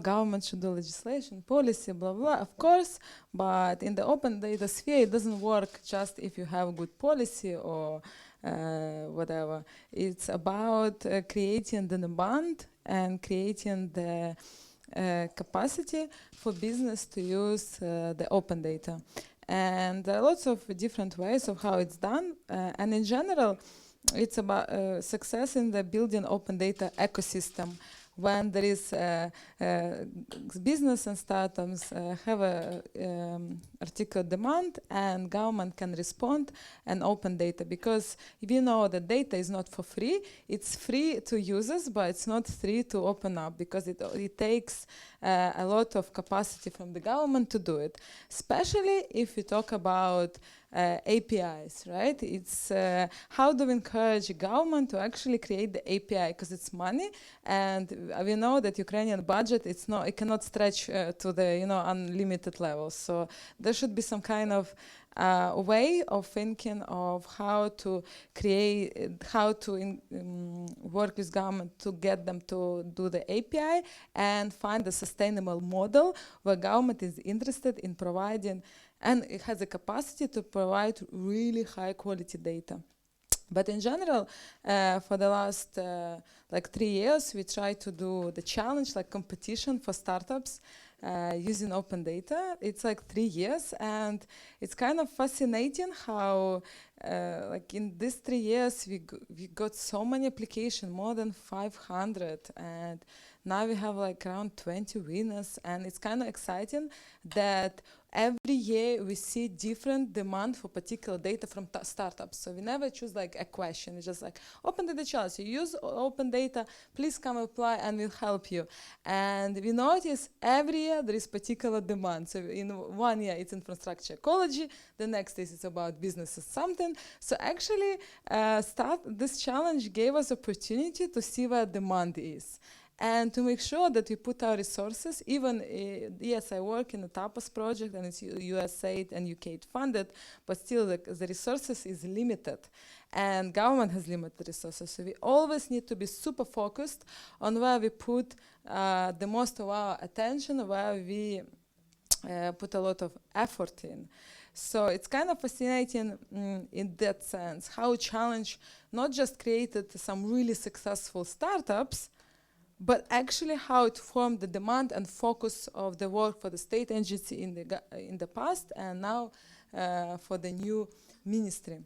government should do legislation, policy, blah, blah, of course. But in the open data sphere, it doesn't work just if you have good policy or whatever. It's about creating the demand and creating the capacity for business to use the open data. And there are lots of different ways of how it's done. And in general, it's about success in the building open data ecosystem. When there is business and startups have a articulate demand and government can respond and open data, because we know that data is not for free. It's free to users, but it's not free to open up, because it takes a lot of capacity from the government to do it, especially if we talk about APIs, right? It's how do we encourage government to actually create the API, because it's money, and we know that Ukrainian budget it cannot stretch to the unlimited levels. So there should be some kind of way of thinking of how to work with government to get them to do the API and find a sustainable model where government is interested in providing and it has the capacity to provide really high quality data. But in general, for the last 3 years, we try to do the challenge, like competition for startups using open data. It's 3 years, and it's kind of fascinating how in these 3 years we got so many applications, more than 500, and now we have around 20 winners, and it's kind of exciting that every year we see different demand for particular data from startups. So we never choose a question. It's just open data challenge. You use open data, please come apply and we'll help you. And we notice every year there is particular demand. So in 1 year it's infrastructure ecology, the next is it's about businesses something. So actually this challenge gave us opportunity to see where demand is. And to make sure that we put our resources, even, yes, I work in the TAPAS project and it's USAID and UK funded, but still the resources is limited and government has limited resources. So we always need to be super focused on where we put the most of our attention, where we put a lot of effort in. So it's kind of fascinating in that sense, how challenge not just created some really successful startups, but actually how it formed the demand and focus of the work for the state agency in the past and now for the new ministry.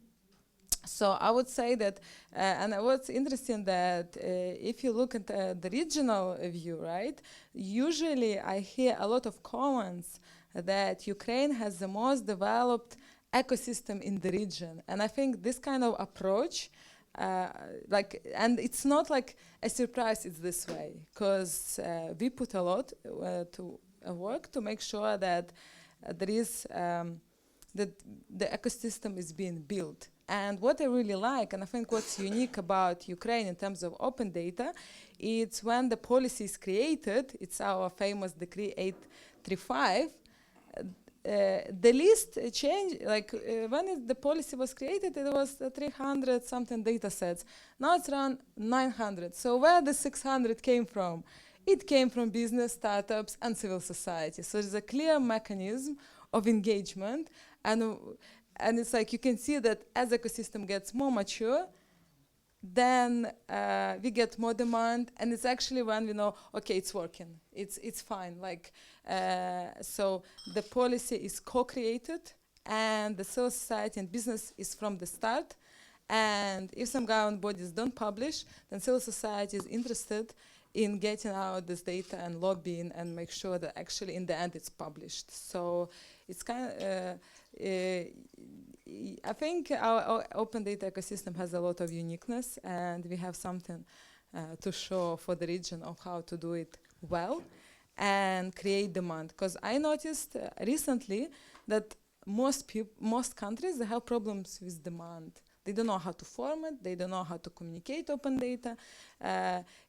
So I would say that, and what's interesting that if you look at the regional view, right, usually I hear a lot of comments that Ukraine has the most developed ecosystem in the region. And I think this kind of approach, and it's not like a surprise it's this way, because we put a lot to work to make sure that there is, that the ecosystem is being built. And what I really like, and I think what's unique about Ukraine in terms of open data, it's when the policy is created, it's our famous Decree 835, the list changed, when the policy was created, it was 300 something data sets. Now it's around 900. So where the 600 came from? It came from business, startups, and civil society. So there's a clear mechanism of engagement, and it's like you can see that as the ecosystem gets more mature, then we get more demand, and it's actually when we know, okay, it's working, it's fine. So the policy is co-created, and the civil society and business is from the start. And if some government bodies don't publish, then civil society is interested in getting out this data and lobbying and make sure that actually in the end it's published. So it's kind of, I think our open data ecosystem has a lot of uniqueness, and we have something to show for the region of how to do it well and create demand. Because I noticed recently that most countries, they have problems with demand. They don't know how to format, they don't know how to communicate open data.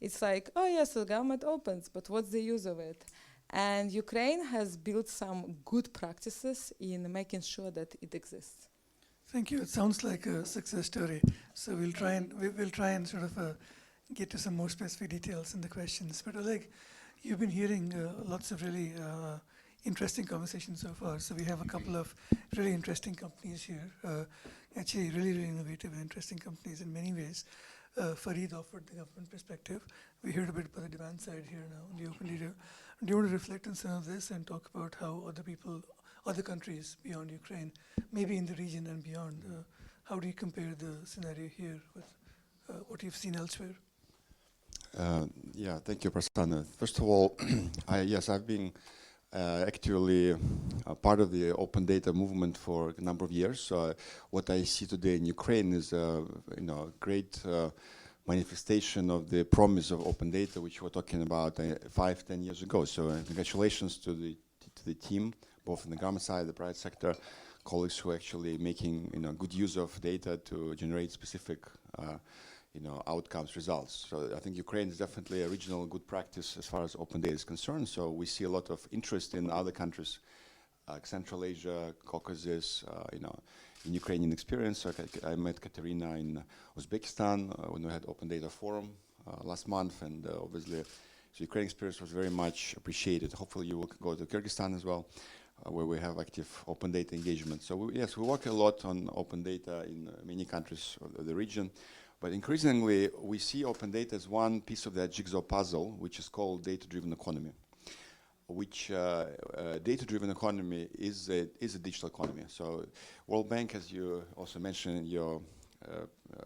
It's like, oh yes, the government opens, but what's the use of it? And Ukraine has built some good practices in making sure that it exists. Thank you. It sounds like a success story. So we'll try and sort of get to some more specific details in the questions. But Oleg, you've been hearing lots of really interesting conversations so far. So we have a couple of really interesting companies here. Actually, really, really innovative and interesting companies in many ways. Farid offered the government perspective. We heard a bit about the demand side here now on the open data. Do you want to reflect on some of this and talk about how other countries beyond Ukraine, maybe in the region and beyond, how do you compare the scenario here with what you've seen elsewhere? Yeah, thank you, Prasanna. First of all, I've been actually part of the open data movement for a number of years. What I see today in Ukraine is a great manifestation of the promise of open data, which we were talking about 5-10 years ago. So congratulations to the team, both in the government side, the private sector, colleagues who are actually making good use of data to generate specific outcomes, results. So I think Ukraine is definitely a regional good practice as far as open data is concerned. So we see a lot of interest in other countries, like Central Asia, Caucasus, in Ukrainian experience. So I met Katerina in Uzbekistan when we had Open Data Forum last month, and obviously the Ukrainian experience was very much appreciated. Hopefully you will go to Kyrgyzstan as well, where we have active open data engagement. So we work a lot on open data in many countries of the region. But increasingly, we see open data as one piece of that jigsaw puzzle, which is called data-driven economy, which data-driven economy is a digital economy. So World Bank, as you also mentioned in your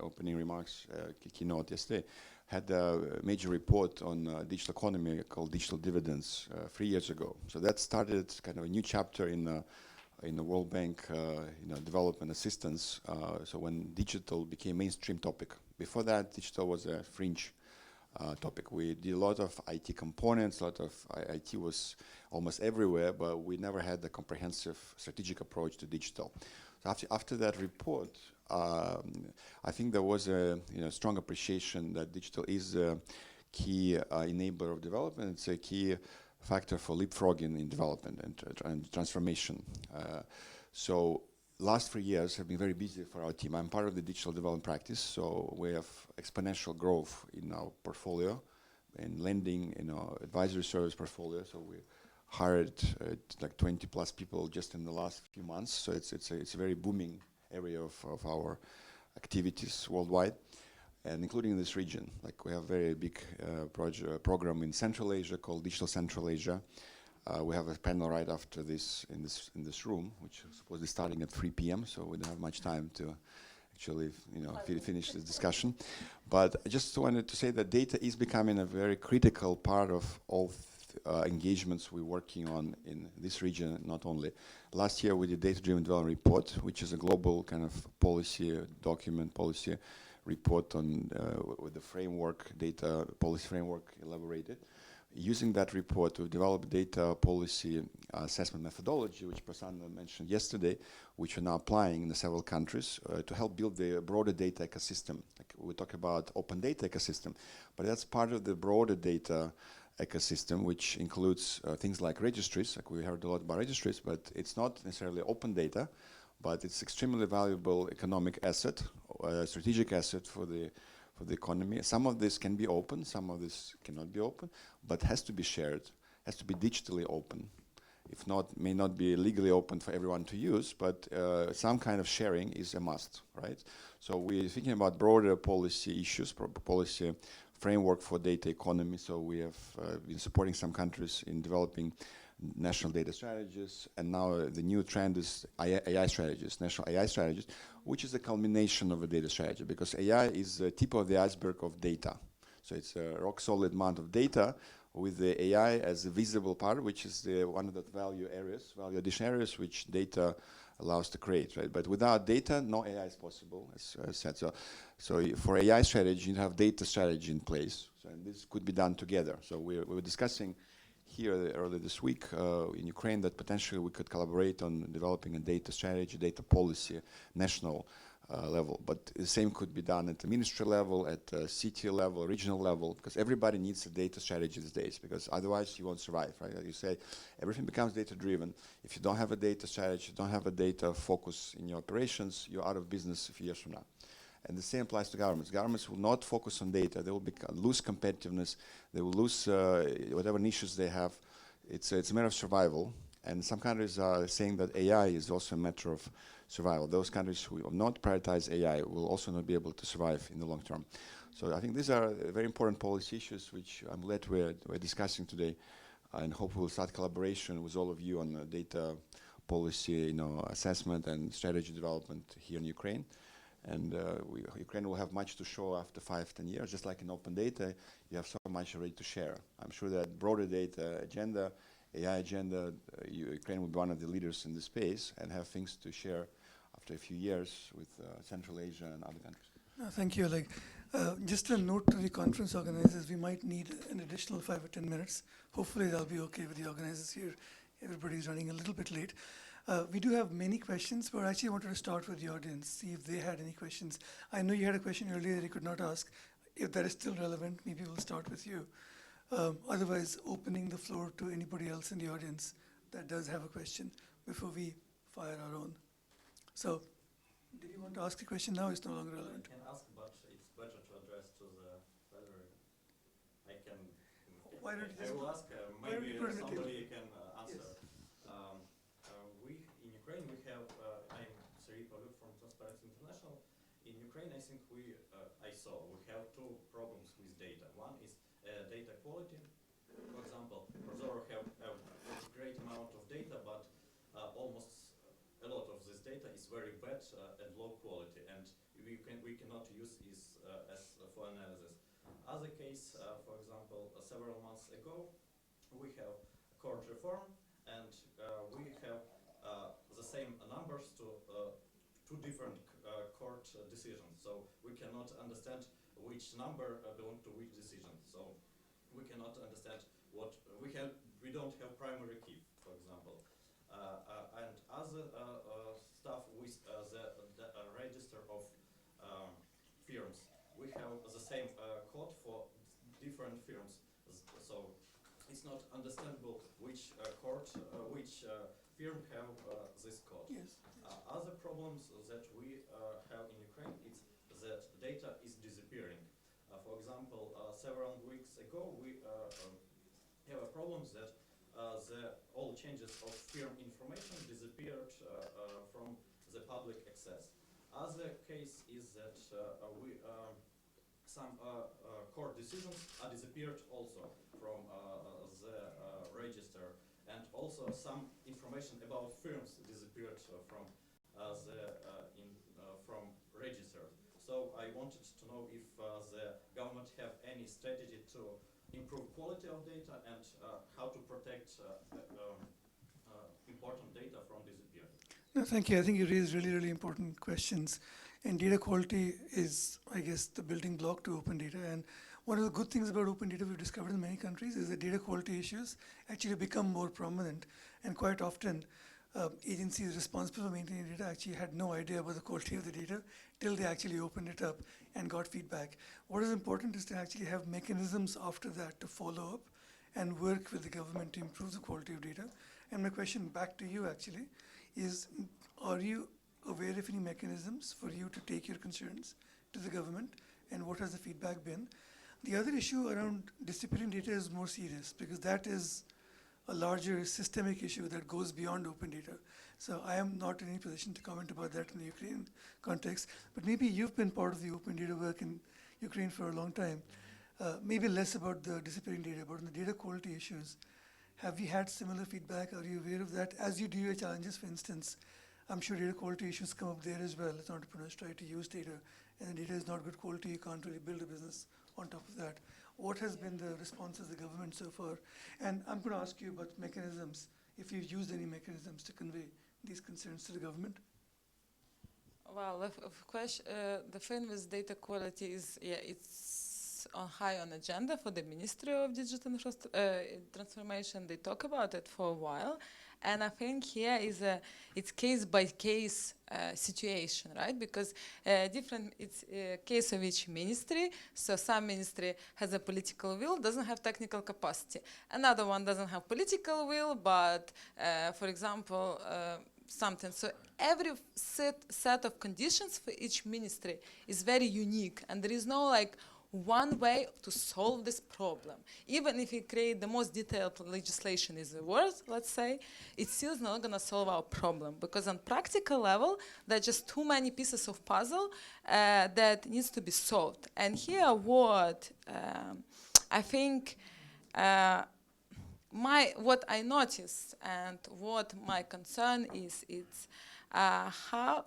opening remarks, keynote yesterday, had a major report on digital economy called Digital Dividends 3 years ago. So that started kind of a new chapter in the World Bank development assistance. So when digital became mainstream topic. Before that, digital was a fringe topic. We did a lot of IT components, a lot of IT was almost everywhere, but we never had a comprehensive strategic approach to digital. So after that report, I think there was a strong appreciation that digital is a key enabler of development. It's a key factor for leapfrogging in development and transformation. So last 3 years have been very busy for our team. I'm part of the digital development practice, so we have exponential growth in our portfolio, in lending, in our advisory service portfolio. So we hired like 20 plus people just in the last few months. So it's a very booming area of our activities worldwide, and including in this region. Like we have a very big program in Central Asia called Digital Central Asia. We have a panel right after this in this room, which is supposedly starting at 3 p.m. So we don't have much time to actually, finish this discussion. But I just wanted to say that data is becoming a very critical part of all engagements we're working on in this region, not only. Last year we did Data-Driven Development Report, which is a global kind of policy document, policy report on with the framework, data policy framework elaborated. Using that report, we've developed data policy assessment methodology, which Prasanna mentioned yesterday, which we're now applying in several countries to help build the broader data ecosystem. Like we talk about open data ecosystem, but that's part of the broader data ecosystem, which includes things like registries. Like we heard a lot about registries, but it's not necessarily open data, but it's extremely valuable economic asset, strategic asset for the economy. Some of this can be open, some of this cannot be open, but has to be shared, has to be digitally open. If not, may not be legally open for everyone to use, but some kind of sharing is a must, right? So we're thinking about broader policy issues, policy framework for data economy. So we have been supporting some countries in developing national data strategies, and now the new trend is AI strategies, national AI strategies, which is a culmination of a data strategy, because AI is the tip of the iceberg of data. So it's a rock solid amount of data with the AI as a visible part, which is one of the value addition areas, which data allows to create, right? But without data, no AI is possible, as said. So for AI strategy, you have data strategy in place. So and this could be done together. So we were discussing here earlier this week in Ukraine that potentially we could collaborate on developing a data strategy, data policy, national level. But the same could be done at the ministry level, at the city level, regional level, because everybody needs a data strategy these days, because otherwise you won't survive, right? Like you say, everything becomes data-driven. If you don't have a data strategy, you don't have a data focus in your operations, you're out of business a few years from now. And the same applies to governments. Governments will not focus on data. They will lose competitiveness. They will lose whatever niches they have. It's a matter of survival. And some countries are saying that AI is also a matter of survival. Those countries who will not prioritize AI will also not be able to survive in the long term. So I think these are very important policy issues which I'm glad we're discussing today, and hope we'll start collaboration with all of you on data policy, assessment and strategy development here in Ukraine. And Ukraine will have much to show after 5-10 years. Just like in open data, you have so much already to share. I'm sure that broader data agenda, AI agenda, Ukraine will be one of the leaders in this space and have things to share after a few years with Central Asia and other countries. Thank you. Just a note to the conference organizers, we might need an additional 5 or 10 minutes. Hopefully that'll be okay with the organizers here. Everybody's running a little bit late. We do have many questions, but I actually wanted to start with the audience, see if they had any questions. I know you had a question earlier that you could not ask. If that is still relevant, maybe we'll start with you. Otherwise, opening the floor to anybody else in the audience that does have a question before we fire our own. So, did you want to ask a question now? It's no longer relevant. I can ask, but it's better to address to the Federal. I can. Why don't you I will ask. Maybe somebody can answer. Yes. We in Ukraine we have. I'm Sergey Pavlyuk from Transparency International. In Ukraine, I think I saw we have two problems with data. One is data quality. For example, Prozor have a great amount of data, but almost a lot of this data is very bad and low quality, and we cannot use this as for analysis. Other case, for example, several months ago, we have court reform, and we have the same numbers to two different court decisions. So we cannot understand which number belong to which decision. So we cannot understand what we have. We don't have primary key, for example, and other stuff with the register of firms. We have the same code for different firms. So it's not understandable which court, which firm have this code. Yes. Other problems that we have in Ukraine is that data is disappearing. For example, several weeks ago, we have a problem that all changes of firm information disappeared from the public access. Other case is that some court decisions are disappeared also from the register, and also some information about firms disappeared from from register. wanted to know if the government have any strategy to improve quality of data and how to protect important data from disappearing. No, thank you. I think you raised really, really important questions. And data quality is, I guess, the building block to open data. And one of the good things about open data we've discovered in many countries is that data quality issues actually become more prominent. And quite often, agencies responsible for maintaining data actually had no idea about the quality of the data till they actually opened it up and got feedback. What is important is to actually have mechanisms after that to follow up and work with the government to improve the quality of data. And my question back to you actually is, are you aware of any mechanisms for you to take your concerns to the government, and what has the feedback been? The other issue around disappearing data is more serious because that is a larger systemic issue that goes beyond open data. So I am not in any position to comment about that in the Ukraine context, but maybe you've been part of the open data work in Ukraine for a long time. Maybe less about the disappearing data, but on the data quality issues, have you had similar feedback? Are you aware of that? As you do your challenges, for instance, I'm sure data quality issues come up there as well as entrepreneurs try to use data, and the data is not good quality, you can't really build a business on top of that. What has been the response of the government so far? And I'm going to ask you about mechanisms, if you've used any mechanisms to convey these concerns to the government. Well, of course, the thing with data quality is, it's high on agenda for the Ministry of Digital Transformation. They talk about it for a while. And I think here is it's case by case situation, right? Because it's a case of each ministry. So some ministry has a political will, doesn't have technical capacity. Another one doesn't have political will, but for example, something. So every set of conditions for each ministry is very unique, and there is no like one way to solve this problem. Even if we create the most detailed legislation is the worst, let's say, it's still not going to solve our problem, because on practical level, there are just too many pieces of puzzle that needs to be solved. And here what I think what I noticed and what my concern is, it's how,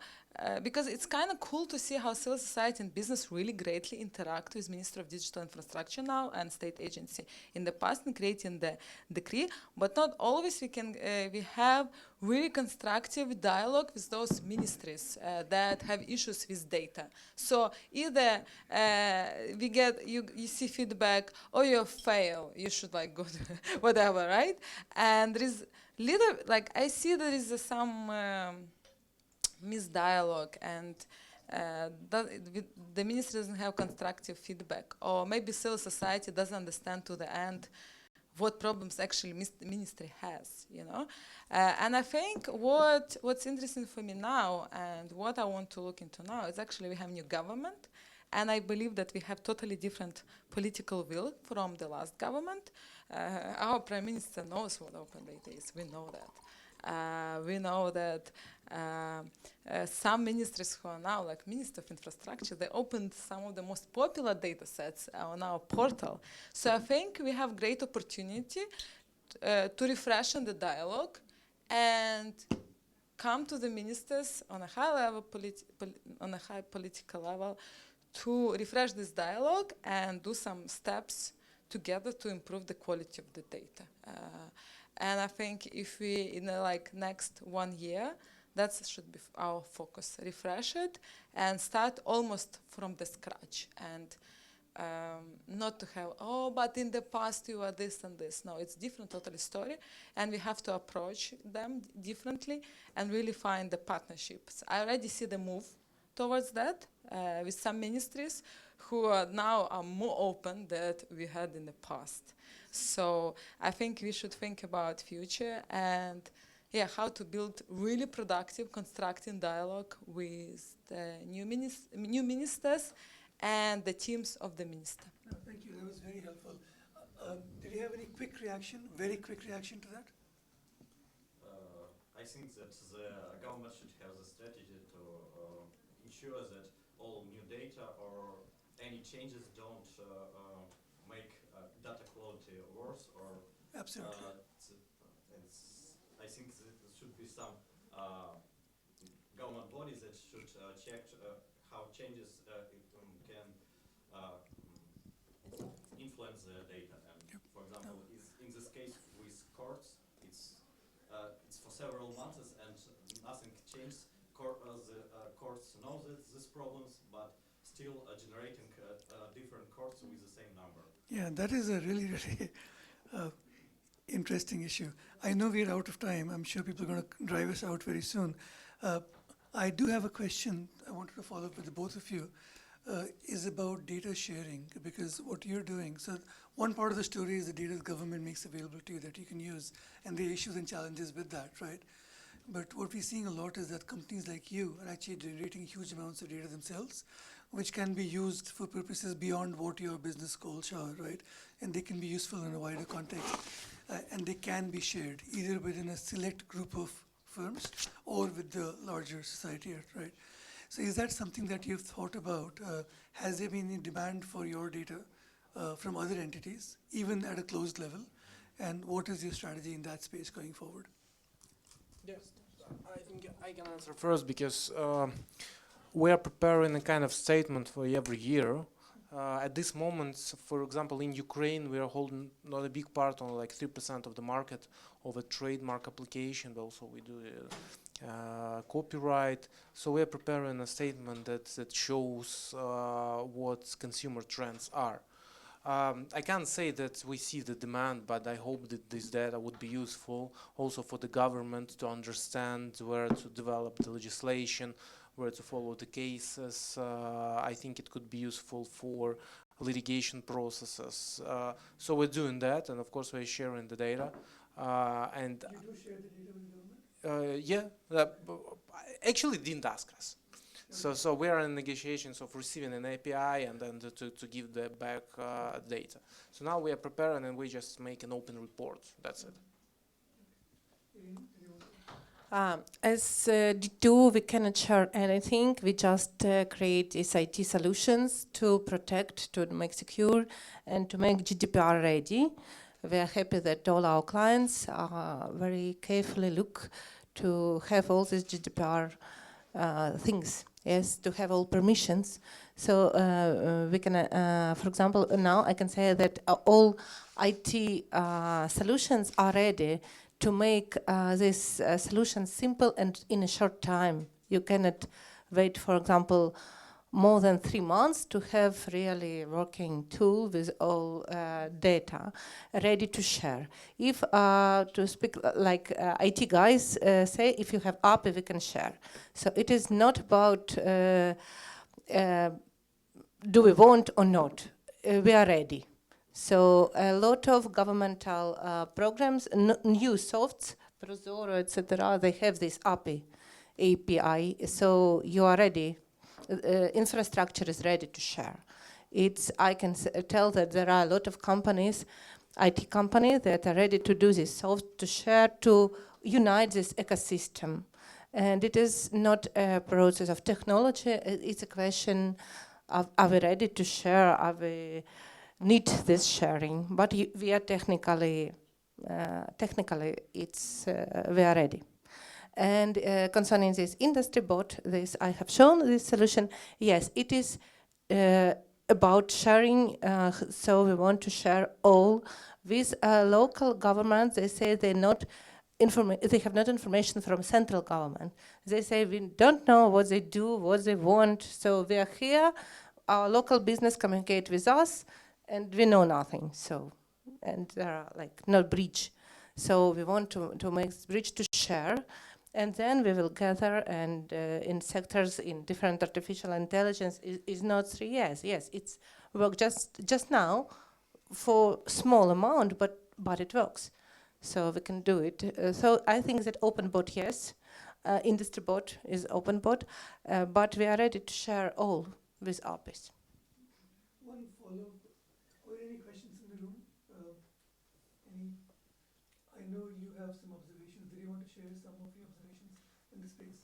because it's kind of cool to see how civil society and business really greatly interact with Minister of Digital Infrastructure now and state agency in the past in creating the decree, but not always we have really constructive dialogue with those ministries that have issues with data. So either you see feedback, or you fail, you should like go to whatever, right? And there is little, like I see there is some misdialogue, and the ministry doesn't have constructive feedback, or maybe civil society doesn't understand to the end what problems actually ministry has, you know. And I think what's interesting for me now, and what I want to look into now, is actually we have new government, and I believe that we have totally different political will from the last government. Our prime minister knows what open data is. We know that. We know that some ministries who are now like Minister of Infrastructure, they opened some of the most popular data sets on our portal. So I think we have great opportunity to refresh the dialogue and come to the ministers on a high level, on a high political level, to refresh this dialogue and do some steps together to improve the quality of the data. And I think if we, in the next 1 year, that should be our focus. Refresh it and start almost from the scratch, and not to have, oh, but in the past you were this and this. No, it's different totally story, and we have to approach them differently and really find the partnerships. I already see the move towards that with some ministries who are now more open than we had in the past. So I think we should think about future and how to build really productive, constructive dialogue with the new ministers and the teams of the minister. No, thank you, that was very helpful. Did you have any quick reaction, very quick reaction to that? I think that the government should have the strategy to ensure that all new data or any changes don't make data quality worse, or Absolutely. I think there should be some government bodies that should check how changes can influence the data. And for example, in this case with courts, it's for several months and nothing changed. The courts know these problems, but still generating different courts with the same number. Yeah, that is a really, really interesting issue. I know we're out of time. I'm sure people are going to drive us out very soon. I do have a question I wanted to follow up with the both of you. Is about data sharing, because what you're doing, so one part of the story is the data the government makes available to you that you can use, and the issues and challenges with that, right? But what we're seeing a lot is that companies like you are actually generating huge amounts of data themselves, which can be used for purposes beyond what your business goals are, right? And they can be useful in a wider context, and they can be shared either within a select group of firms or with the larger society, right? So is that something that you've thought about? Has there been any demand for your data from other entities, even at a closed level? And what is your strategy in that space going forward? Yes, I think I can answer first because we are preparing a kind of statement for every year. At this moment, for example, in Ukraine, we are holding not a big part, only like 3% of the market of a trademark application, but also we do copyright. So we are preparing a statement that shows what consumer trends are. I can't say that we see the demand, but I hope that this data would be useful also for the government to understand where to develop the legislation, where to follow the cases. I think it could be useful for litigation processes. So we're doing that, and of course we're sharing the data. And you do share the data with the government? yeah, actually didn't ask us. So we are in negotiations of receiving an API and then to give the back data. So now we are preparing and we just make an open report. That's it. As D2, we cannot share anything. We just create these IT solutions to protect, to make secure, and to make GDPR ready. We are happy that all our clients very carefully look to have all these GDPR things. Yes, to have all permissions. So we can, for example, now I can say that all IT solutions are ready to make this solution simple and in a short time. You cannot wait, for example, more than 3 months to have really working tool with all data ready to share. If, to speak like IT guys say, if you have API, we can share. So it is not about do we want or not, we are ready. So a lot of governmental programs, new softs, Prozoro, etc., they have this API, so you are ready. Infrastructure is ready to share. I can tell that there are a lot of companies, IT companies, that are ready to do this, so to share, to unite this ecosystem. And it is not a process of technology, it's a question of, are we ready to share, are we need this sharing? But we are technically we are ready. And concerning this industry bot, I have shown this solution. Yes, it is about sharing. So we want to share all with local governments. They say they have not information from central government. They say we don't know what they do, what they want. So we are here. Our local business communicate with us, and we know nothing. So, and there are like no bridge. So we want to make this bridge to share. And then we will gather and in sectors in different artificial intelligence is not 3 years. Yes, it's work just now for small amount, but it works. So we can do it. So I think that open bot, yes, industry bot is open bot, but we are ready to share all with APIs. One follow-up. Are there any questions in the room? I know you have some observations. Do you want to share some of your observations in this space?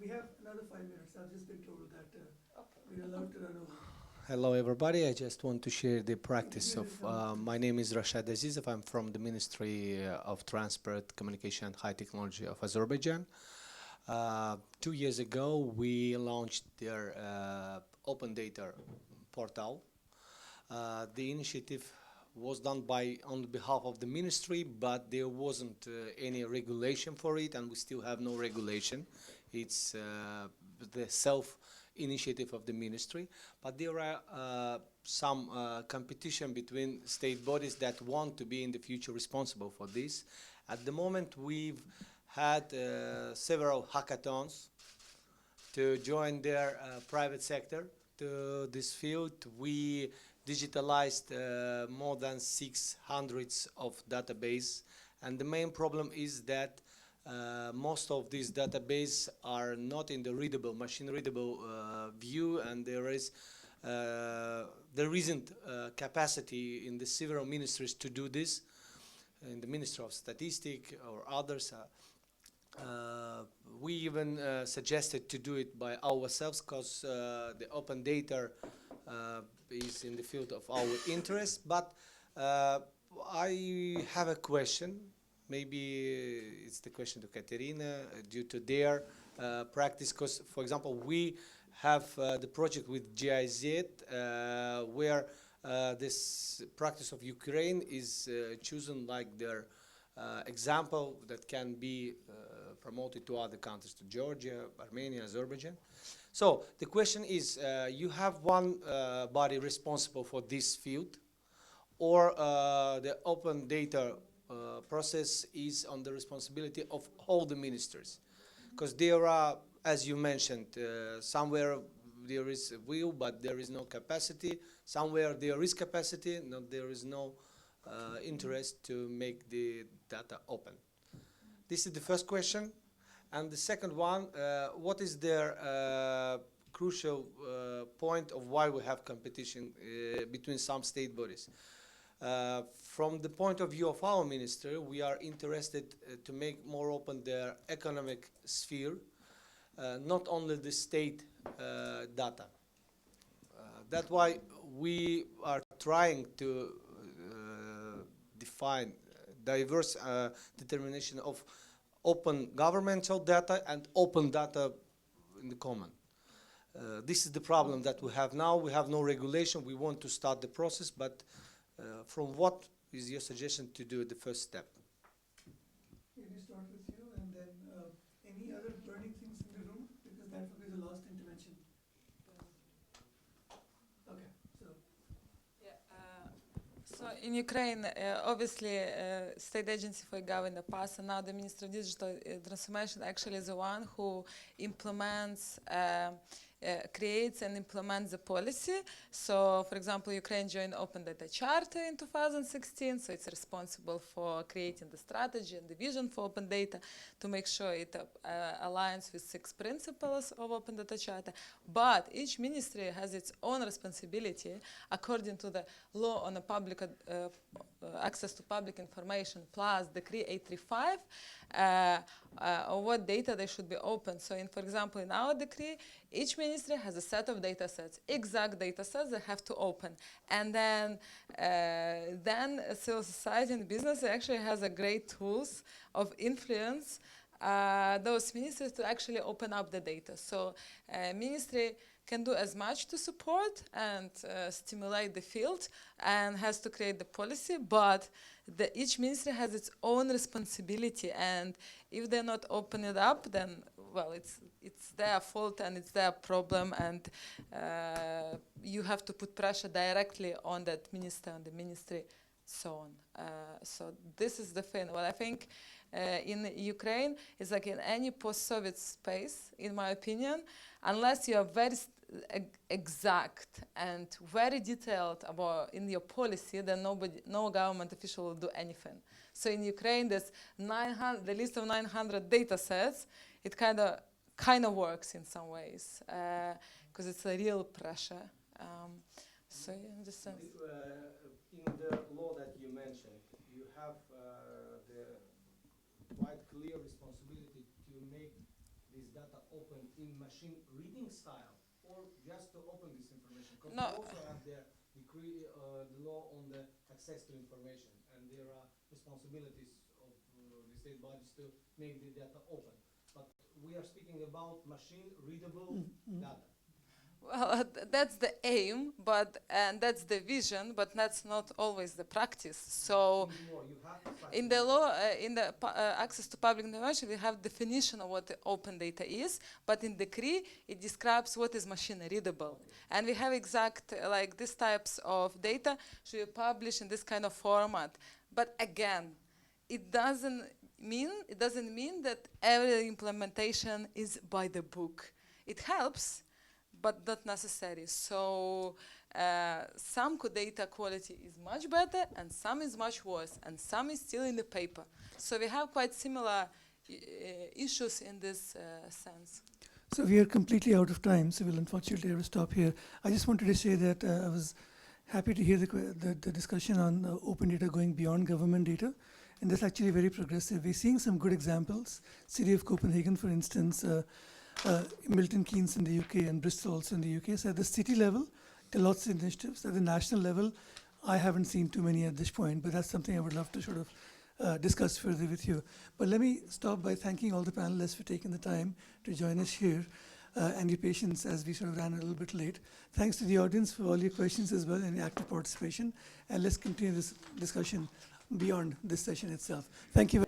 We have another 5 minutes. I've just been told that we're allowed to run over. Hello, everybody. I just want to share the practice of, my name is Rashad Azizov. I'm from the Ministry of Transport, Communication and High Technology of Azerbaijan. 2 years ago, we launched their open data portal. The initiative was done on behalf of the ministry, but there wasn't any regulation for it, and we still have no regulation. It's the self-initiative of the ministry, but there are some competition between state bodies that want to be in the future responsible for this. At the moment, we've had several hackathons to join their private sector to this field. We digitalized more than 600 of database, and the main problem is that most of these databases are not in the readable, machine-readable view, and there isn't capacity in the several ministries to do this. In the Ministry of Statistics or others, we even suggested to do it by ourselves, because the open data is in the field of our interest. But I have a question. Maybe it's the question to Katerina due to their practice, because, for example, we have the project with GIZ where this practice of Ukraine is chosen like their example that can be promoted to other countries, to Georgia, Armenia, Azerbaijan. So the question is, you have one body responsible for this field, or the open data process is on the responsibility of all the ministers? Because there are, as you mentioned, somewhere there is a will, but there is no capacity. Somewhere there is capacity, there is no interest to make the data open. This is the first question. And the second one, what is their crucial point of why we have competition between some state bodies? From the point of view of our ministry, we are interested to make more open their economic sphere, not only the state data. That's why we are trying to define diverse determination of open governmental data and open data in the common. This is the problem that we have now. We have no regulation. We want to start the process, but from what is your suggestion to do the first step? Can we start with you, and then any other burning things in the room, because that will be the last intervention. Okay, so. Yeah, so in Ukraine, obviously, state agency for gov in the past, and now the Minister of Digital Transformation actually is the one who implements creates and implements the policy. So, for example, Ukraine joined Open Data Charter in 2016, so it's responsible for creating the strategy and the vision for open data to make sure it aligns with 6 principles of Open Data Charter. But each ministry has its own responsibility according to the law on the public access to public information plus Decree 835, or what data they should be open. So, for example, in our decree, each ministry has a set of data sets, exact data sets they have to open. And then civil society and business actually has a great tools of influence those ministries to actually open up the data. So ministry can do as much to support and stimulate the field and has to create the policy, but each ministry has its own responsibility, and if they're not open it up, then, well, it's their fault and it's their problem, and you have to put pressure directly on that minister and the ministry, so on. So this is the thing. Well, I think in Ukraine, it's like in any post-Soviet space, in my opinion, unless you are very exact and very detailed about in your policy, then no government official will do anything. So in Ukraine, there's the list of 900 data sets. It kind of works in some ways because it's a real pressure. So in this sense. In the law that you mentioned, you have the quite clear responsibility to make this data open in machine reading style, or just to open this information? Because No. we also have the decree, the law on the access to information, and there are responsibilities of the state bodies to make the data open. But we are speaking about machine readable data. Well, that's the aim, and that's the vision, but that's not always the practice. So, in the law, in the access to public information, we have definition of what the open data is, but in decree, it describes what is machine readable. And we have exact, like these types of data should be published in this kind of format. But again, it doesn't mean that every implementation is by the book. It helps, but not necessary. So some data quality is much better, and some is much worse, and some is still in the paper. So we have quite similar issues in this sense. So we are completely out of time, so we'll unfortunately have to stop here. I just wanted to say that I was happy to hear the discussion on open data going beyond government data, and that's actually very progressive. We're seeing some good examples. City of Copenhagen, for instance, Milton Keynes in the UK and Bristol also in the UK. So at the city level, there are lots of initiatives. At the national level, I haven't seen too many at this point, but that's something I would love to sort of discuss further with you. But let me stop by thanking all the panelists for taking the time to join us here and your patience as we sort of ran a little bit late. Thanks to the audience for all your questions as well and your active participation. And let's continue this discussion beyond this session itself. Thank you.